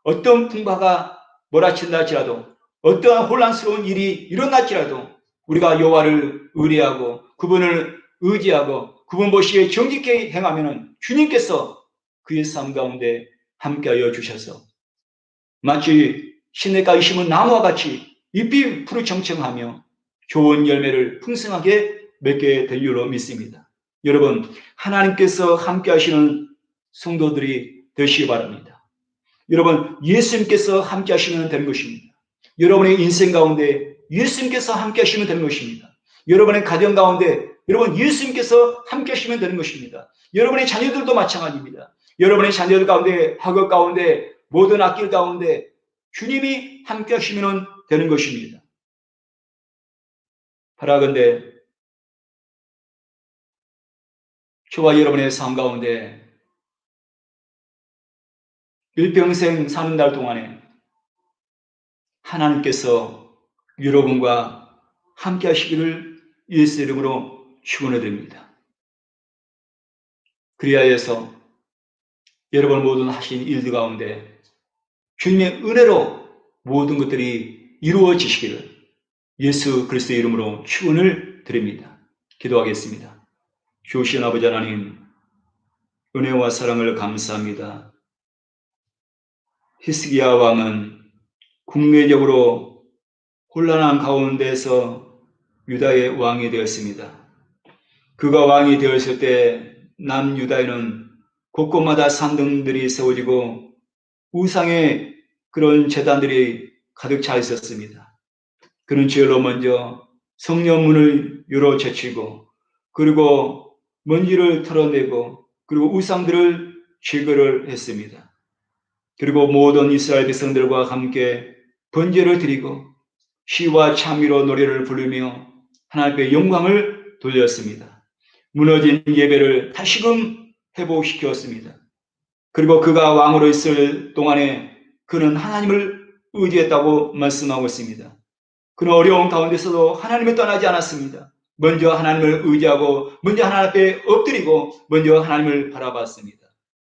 어떤 풍파가 몰아친다 할지라도 어떠한 혼란스러운 일이 일어날지라도 우리가 여호와를 의뢰하고 그분을 의지하고 그분 보시기에 정직히 행하면 주님께서 그의 삶 가운데 함께하여 주셔서 마치 시냇가에 심은 나무와 같이 잎이 푸르청청하며 좋은 열매를 풍성하게 맺게 될 줄로 믿습니다. 여러분, 하나님께서 함께 하시는 성도들이 되시기 바랍니다. 여러분, 예수님께서 함께 하시면 되는 것입니다. 여러분의 인생 가운데 예수님께서 함께 하시면 되는 것입니다. 여러분의 가정 가운데 여러분 예수님께서 함께 하시면 되는 것입니다. 여러분의 자녀들도 마찬가지입니다. 여러분의 자녀들 가운데, 학업 가운데, 모든 악길 가운데 주님이 함께 하시면 되는 것입니다. 바라건대 저와 여러분의 삶 가운데 일평생 사는 날 동안에 하나님께서 여러분과 함께 하시기를 예수 이름으로 축원해 드립니다. 그리하여서 여러분 모든 하신 일들 가운데 주님의 은혜로 모든 것들이 이루어지시기를 예수 그리스도의 이름으로 축원을 드립니다. 기도하겠습니다. 주신 아버지 하나님, 은혜와 사랑을 감사합니다. 히스기야 왕은 국내적으로 혼란한 가운데서 유다의 왕이 되었습니다. 그가 왕이 되었을 때 남유다에는 곳곳마다 산등들이 세워지고 우상의 그런 제단들이 가득 차 있었습니다. 그는 제일로 먼저 성령문을 열어 제치고 그리고 먼지를 털어내고 그리고 우상들을 제거를 했습니다. 그리고 모든 이스라엘 백성들과 함께 번제를 드리고 시와 찬미로 노래를 부르며 하나님께 영광을 돌렸습니다. 무너진 예배를 다시금 회복시켰습니다. 그리고 그가 왕으로 있을 동안에 그는 하나님을 의지했다고 말씀하고 있습니다. 그는 어려운 가운데서도 하나님을 떠나지 않았습니다. 먼저 하나님을 의지하고 먼저 하나님 앞에 엎드리고 먼저 하나님을 바라봤습니다.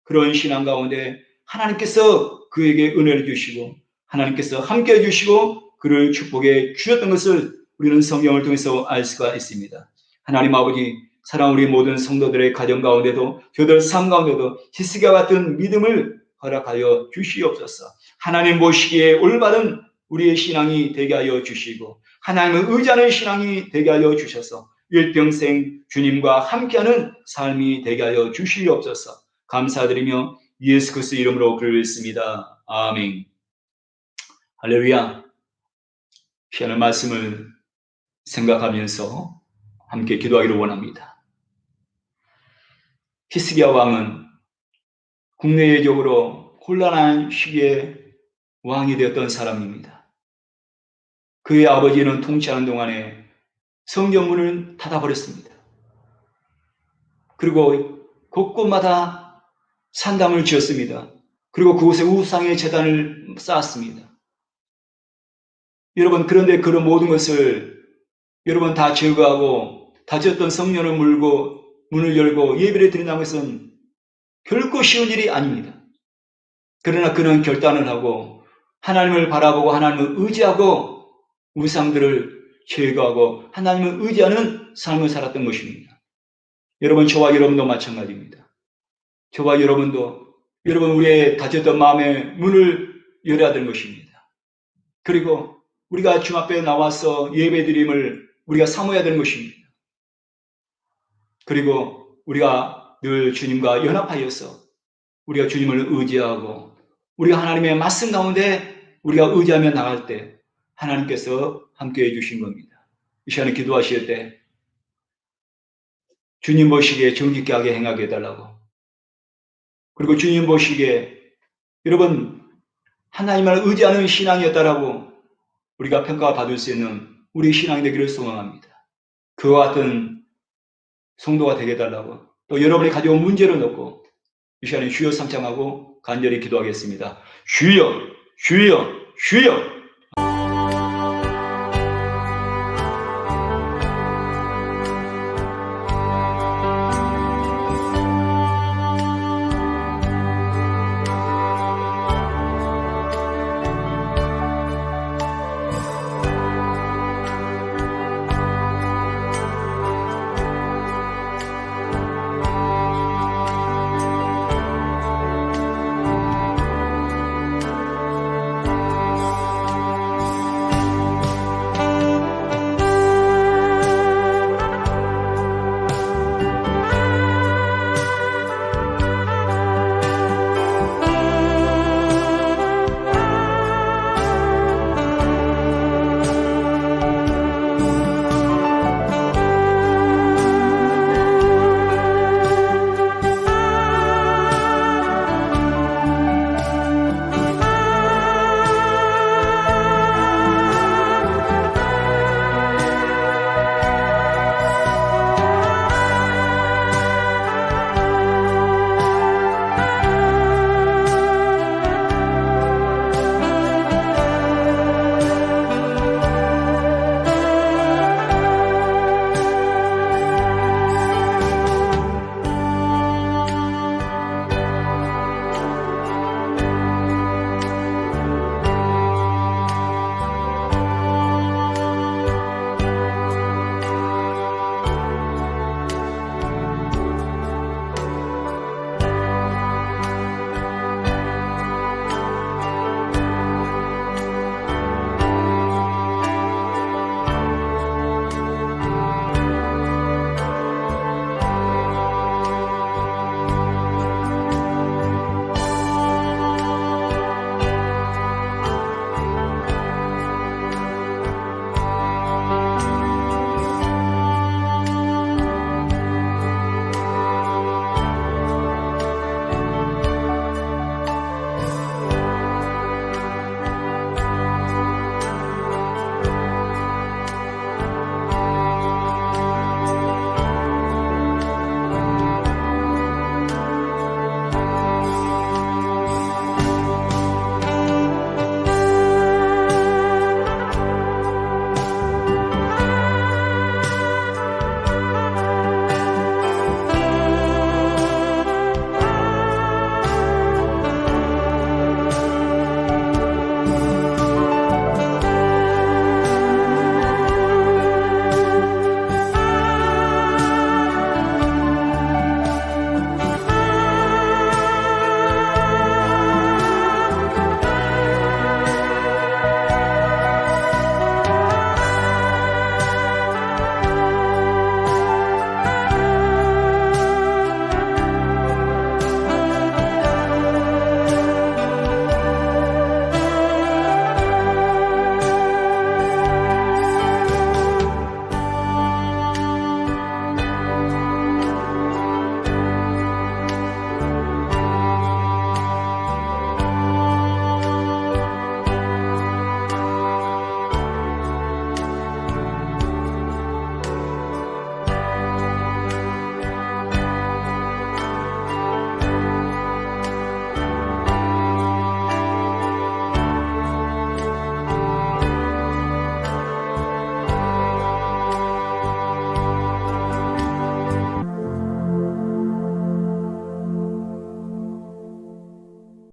그런 신앙 가운데 하나님께서 그에게 은혜를 주시고 하나님께서 함께해 주시고 그를 축복해 주셨던 것을 우리는 성경을 통해서 알 수가 있습니다. 하나님 아버지, 사랑 우리 모든 성도들의 가정 가운데도 저들 삶 가운데도 히스기야 같은 믿음을 허락하여 주시옵소서. 하나님 보시기에 올바른 우리의 신앙이 되게 하여 주시고 하나님을 의지하는 신앙이 되게 하여 주셔서 일평생 주님과 함께하는 삶이 되게 하여 주시옵소서. 감사드리며 예수 그리스도 이름으로 기도했습니다. 아멘. 할렐루야. 귀한 말씀을 생각하면서 함께 기도하기를 원합니다. 히스기야 왕은 국내적으로 혼란한 시기에 왕이 되었던 사람입니다. 그의 아버지는 통치하는 동안에 성전문을 닫아버렸습니다. 그리고 곳곳마다 산당을 지었습니다. 그리고 그곳에 우상의 제단을 쌓았습니다. 여러분, 그런데 그런 모든 것을 여러분 다 제거하고 닫혔던 성전을 물고 문을 열고 예배를 드린다는 것은 결코 쉬운 일이 아닙니다. 그러나 그는 결단을 하고 하나님을 바라보고 하나님을 의지하고 우상들을 제거하고 하나님을 의지하는 삶을 살았던 것입니다. 여러분, 저와 여러분도 마찬가지입니다. 저와 여러분도 여러분 우리의 닫혔던 마음의 문을 열어야 되는 것입니다. 그리고 우리가 주님 앞에 나와서 예배드림을 우리가 사모해야 되는 것입니다. 그리고 우리가 늘 주님과 연합하여서 우리가 주님을 의지하고 우리가 하나님의 말씀 가운데 우리가 의지하며 나갈 때 하나님께서 함께해 주신 겁니다. 이 시간에 기도하실 때 주님 보시기에 정직하게 하게 행하게 해달라고, 그리고 주님 보시기에 여러분 하나님을 의지하는 신앙이었다라고 우리가 평가받을 수 있는 우리 신앙이 되기를 소망합니다. 그와 같은 성도가 되게 해달라고, 또 여러분이 가져온 문제를 놓고 이 시간에 주여 삼창하고 간절히 기도하겠습니다. 주여, 주여, 주여.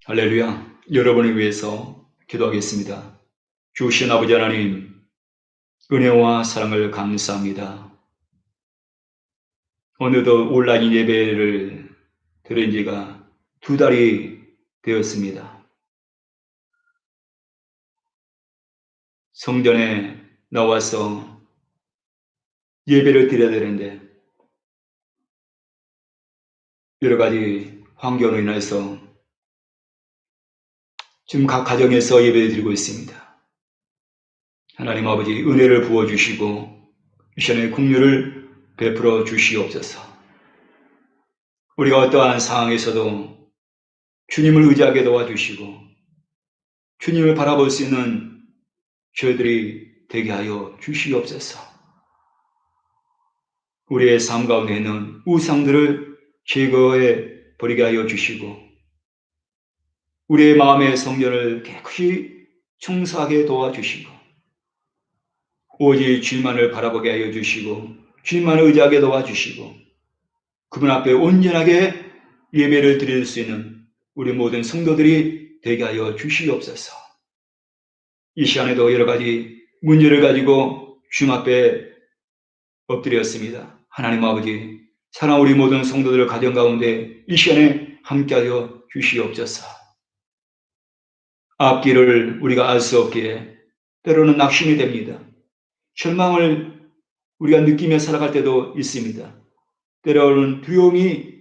할렐루야. 여러분을 위해서 기도하겠습니다. 주신 아버지 하나님, 은혜와 사랑을 감사합니다. 어느덧 온라인 예배를 드린 지가 2달이 되었습니다. 성전에 나와서 예배를 드려야 되는데 여러 가지 환경으로 인해서 지금 각 가정에서 예배를 드리고 있습니다. 하나님 아버지 은혜를 부어주시고 이 시간에 긍휼을 베풀어 주시옵소서. 우리가 어떠한 상황에서도 주님을 의지하게 도와주시고 주님을 바라볼 수 있는 저희들이 되게 하여 주시옵소서. 우리의 삶 가운데 있는 우상들을 제거해 버리게 하여 주시고 우리의 마음의 성전을 깨끗이 청소하게 도와주시고 오직 주님만을 바라보게 하여 주시고 주님만을 의지하게 도와주시고 그분 앞에 온전하게 예배를 드릴 수 있는 우리 모든 성도들이 되게 하여 주시옵소서. 이 시간에도 여러 가지 문제를 가지고 주님 앞에 엎드렸습니다. 하나님 아버지, 사랑 우리 모든 성도들 가정 가운데 이 시간에 함께하여 주시옵소서. 앞길을 우리가 알 수 없기에 때로는 낙심이 됩니다. 절망을 우리가 느끼며 살아갈 때도 있습니다. 때로는 두려움이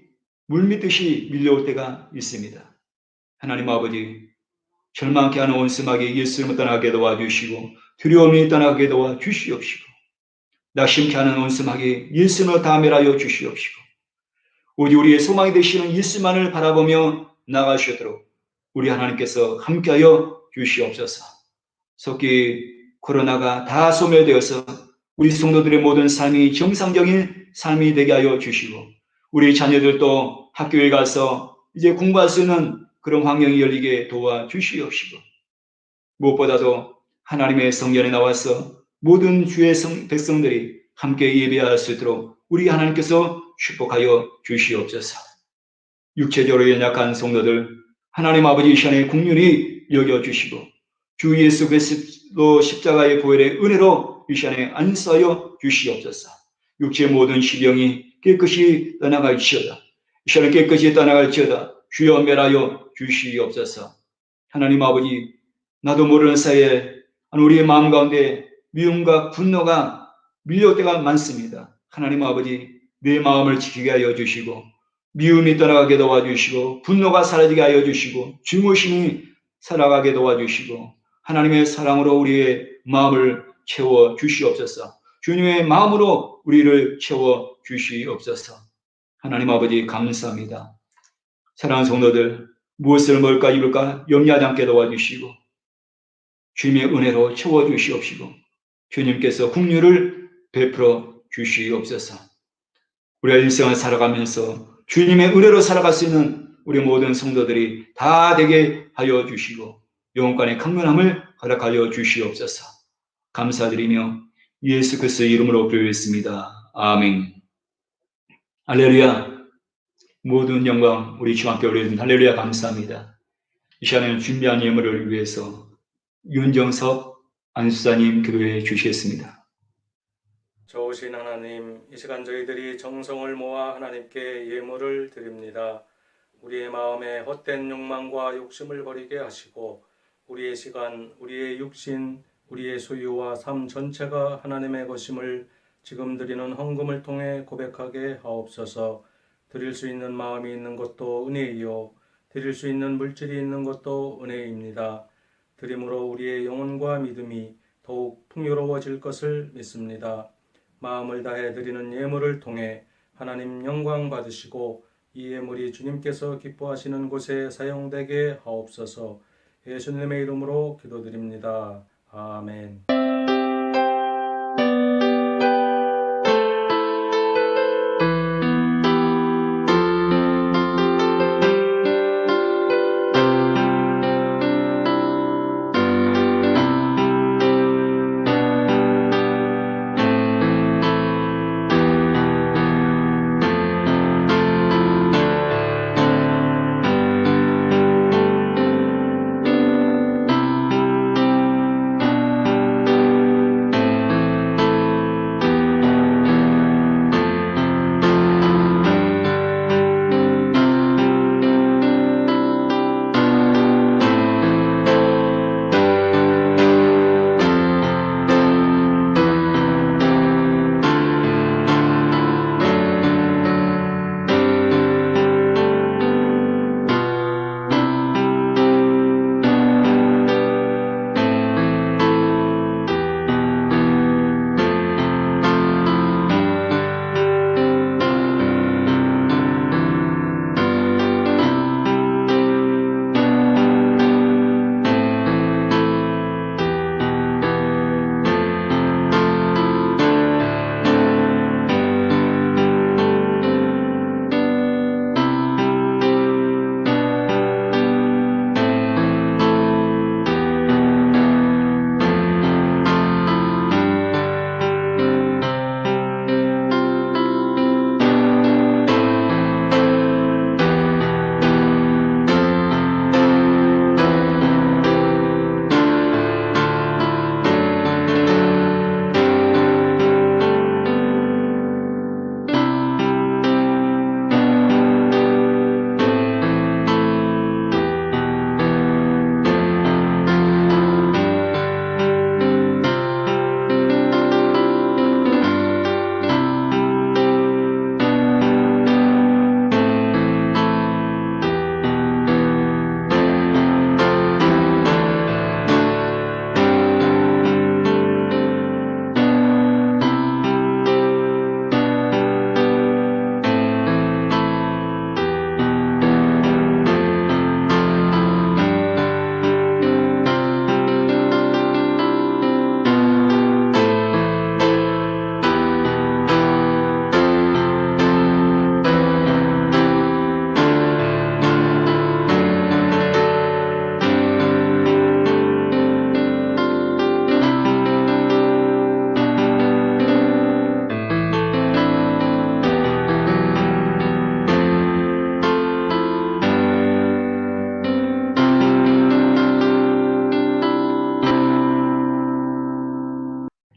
물밀듯이 밀려올 때가 있습니다. 하나님 아버지, 절망케 하는 원수마귀 예수님을 떠나게 도와주시고 두려움이 떠나게 도와주시옵시고 낙심케 하는 원수마귀 예수님을 다 멸하여 주시옵시고 오직 우리의 소망이 되시는 예수만을 바라보며 나가시도록 우리 하나님께서 함께하여 주시옵소서. 속기 코로나가 다 소멸되어서 우리 성도들의 모든 삶이 정상적인 삶이 되게 하여 주시고 우리 자녀들도 학교에 가서 이제 공부할 수 있는 그런 환경이 열리게 도와주시옵시고 무엇보다도 하나님의 성전에 나와서 모든 주의 백성들이 함께 예배할 수 있도록 우리 하나님께서 축복하여 주시옵소서. 육체적으로 연약한 성도들 하나님 아버지 이 시간에 긍휼히 여겨주시고 주 예수 그리스도 십자가의 보혈의 은혜로 이 시간에 안수하여 주시옵소서. 육체의 모든 시병이 깨끗이 떠나갈지어다. 이 시간에 깨끗이 떠나갈지어다. 주여 멸하여 주시옵소서. 하나님 아버지, 나도 모르는 사이에 우리의 마음 가운데 미움과 분노가 밀려올 때가 많습니다. 하나님 아버지, 내 마음을 지키게 하여 주시고 미움이 떠나가게 도와주시고 분노가 사라지게 하여 주시고 주무심이 살아가게 도와주시고 하나님의 사랑으로 우리의 마음을 채워 주시옵소서. 주님의 마음으로 우리를 채워 주시옵소서. 하나님 아버지 감사합니다. 사랑하는 성도들 무엇을 먹을까 입을까 염려하지 않게 도와주시고 주님의 은혜로 채워 주시옵시고 주님께서 긍휼을 베풀어 주시옵소서. 우리가 일생을 살아가면서 주님의 은혜로 살아갈 수 있는 우리 모든 성도들이 다 되게 하여 주시고 영원간의 강건함을 허락하여 주시옵소서. 감사드리며 예수 그리스도의 이름으로 기도했습니다. 아멘. 할렐루야. 모든 영광 우리 주 함께 올려드린 할렐루야 감사합니다. 이 시간에는 준비한 예물을 위해서 윤정섭 안수사님 기도해 주시겠습니다. 좋으신 하나님, 이 시간 저희들이 정성을 모아 하나님께 예물을 드립니다. 우리의 마음에 헛된 욕망과 욕심을 버리게 하시고 우리의 시간, 우리의 육신, 우리의 소유와 삶 전체가 하나님의 것임을 지금 드리는 헌금을 통해 고백하게 하옵소서. 드릴 수 있는 마음이 있는 것도 은혜이요 드릴 수 있는 물질이 있는 것도 은혜입니다. 드림으로 우리의 영혼과 믿음이 더욱 풍요로워질 것을 믿습니다. 마음을 다해 드리는 예물을 통해 하나님 영광 받으시고 이 예물이 주님께서 기뻐하시는 곳에 사용되게 하옵소서. 예수님의 이름으로 기도드립니다. 아멘.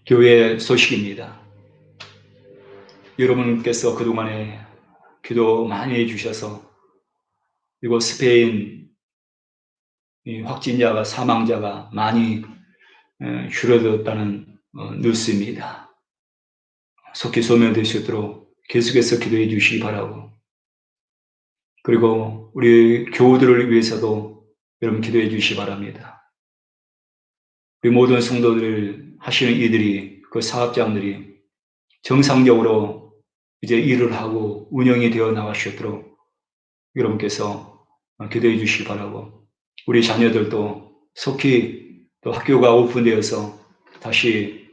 교회 소식입니다. 여러분께서 그동안에 기도 많이 해주셔서 이곳 스페인 확진자가 사망자가 많이 줄어들었다는 뉴스입니다. 속히 소멸될 수 있도록 계속해서 기도해 주시기 바라고, 그리고 우리 교우들을 위해서도 여러분 기도해 주시기 바랍니다. 우리 모든 성도들 하시는 이들이, 그 사업장들이 정상적으로 이제 일을 하고 운영이 되어 나가시도록 여러분께서 기도해 주시기 바라고, 우리 자녀들도 속히 또 학교가 오픈되어서 다시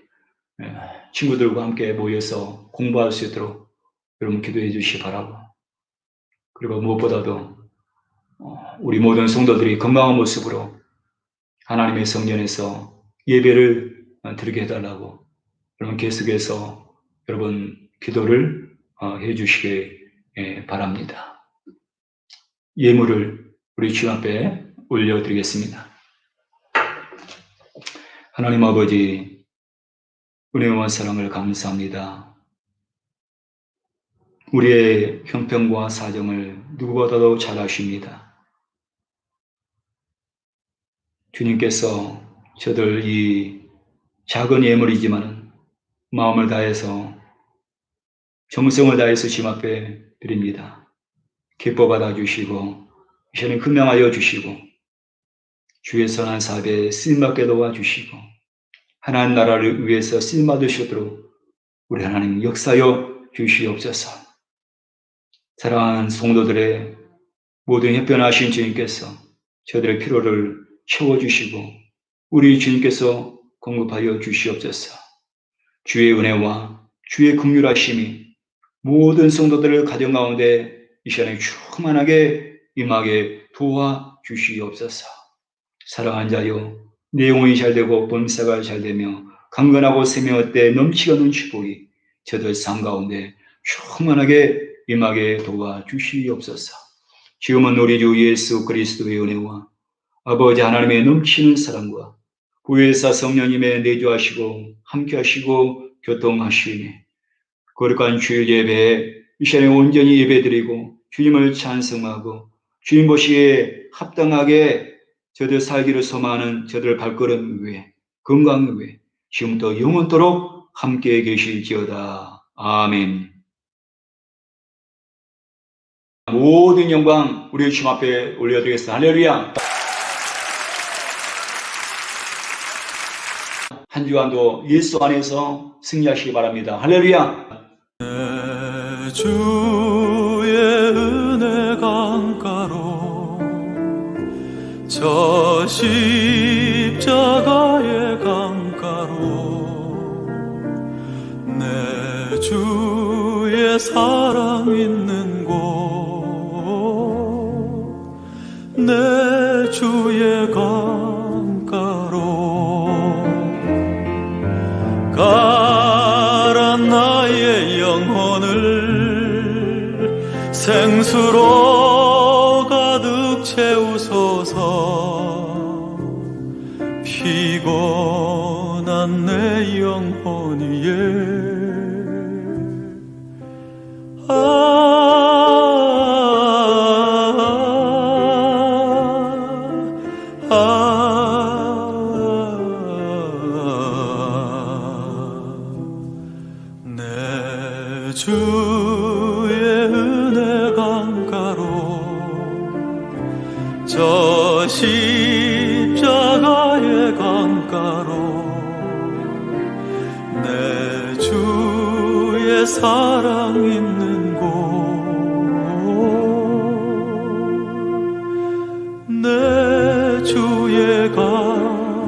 친구들과 함께 모여서 공부할 수 있도록 여러분 기도해 주시기 바라고, 그리고 무엇보다도 우리 모든 성도들이 건강한 모습으로 하나님의 성전에서 예배를 드리게 해달라고 여러분 계속해서 여러분 기도를 해주시기 바랍니다. 예물을 우리 주님 앞에 올려드리겠습니다. 하나님 아버지, 은혜와 사랑을 감사합니다. 우리의 형편과 사정을 누구보다도 잘 아십니다. 주님께서 저들 이 작은 예물이지만 마음을 다해서 정성을 다해서 주님 앞에 드립니다. 기뻐 받아주시고 이제는 금명하여 주시고 주의 선한 사업에 쓰임받게 도와주시고 하나님 나라를 위해서 쓰임받으시도록 우리 하나님 역사여 주시옵소서. 사랑하는 성도들의 모든 형편하신 주님께서 저들의 필요를 채워주시고 우리 주님께서 공급하여 주시옵소서. 주의 은혜와 주의 긍휼하심이 모든 성도들의 가정 가운데 이 시간에 충만하게 임하게 도와주시옵소서. 사랑한 자여, 내 영혼이 잘되고 범사가 잘되며 강건하고 생명의 때 넘치게 하는 축복이 저들 삶 가운데 충만하게 임하게 도와주시옵소서. 지금은 우리 주 예수 그리스도의 은혜와 아버지 하나님의 넘치는 사랑과 구혜사 성령님의 내주하시고 함께하시고 교통하시니 거룩한 주일 예배에 이 시간에 온전히 예배드리고 주님을 찬송하고 주님 보시기에 합당하게 저들 살기를 소망하는 저들 발걸음 위에 건강 위에 지금부터 영원토록 함께 계실지어다. 아멘. 모든 영광 우리 주님 앞에 올려드리겠습니다. 할렐루야. 한 주간도 예수 안에서 승리하시기 바랍니다. 할렐루야. 내 주의 은혜 강가로 저 십자가의 강가로 내 주의 사랑 있는 곳 내 주의 강가로 가란 나의 영혼을 생수로 가득 채우소서. 피곤한 내 영혼 위에 내 주의 은혜 강가로 저 십자가의 강가로 내 주의 사랑 있는 곳 내 주의 강가로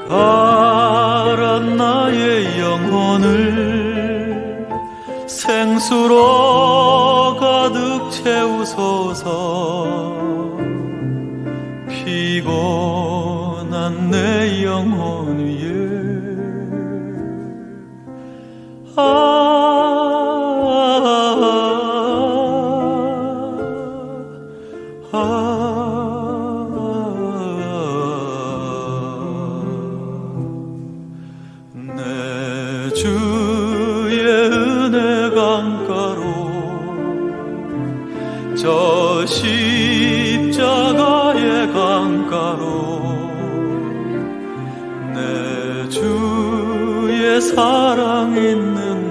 가란 나의 영혼을 생수로 가득 채우소서. 피곤한 내 영혼 위에 내 주의 은혜 강가로 저 십자가의 강가로 내 주의 사랑 있는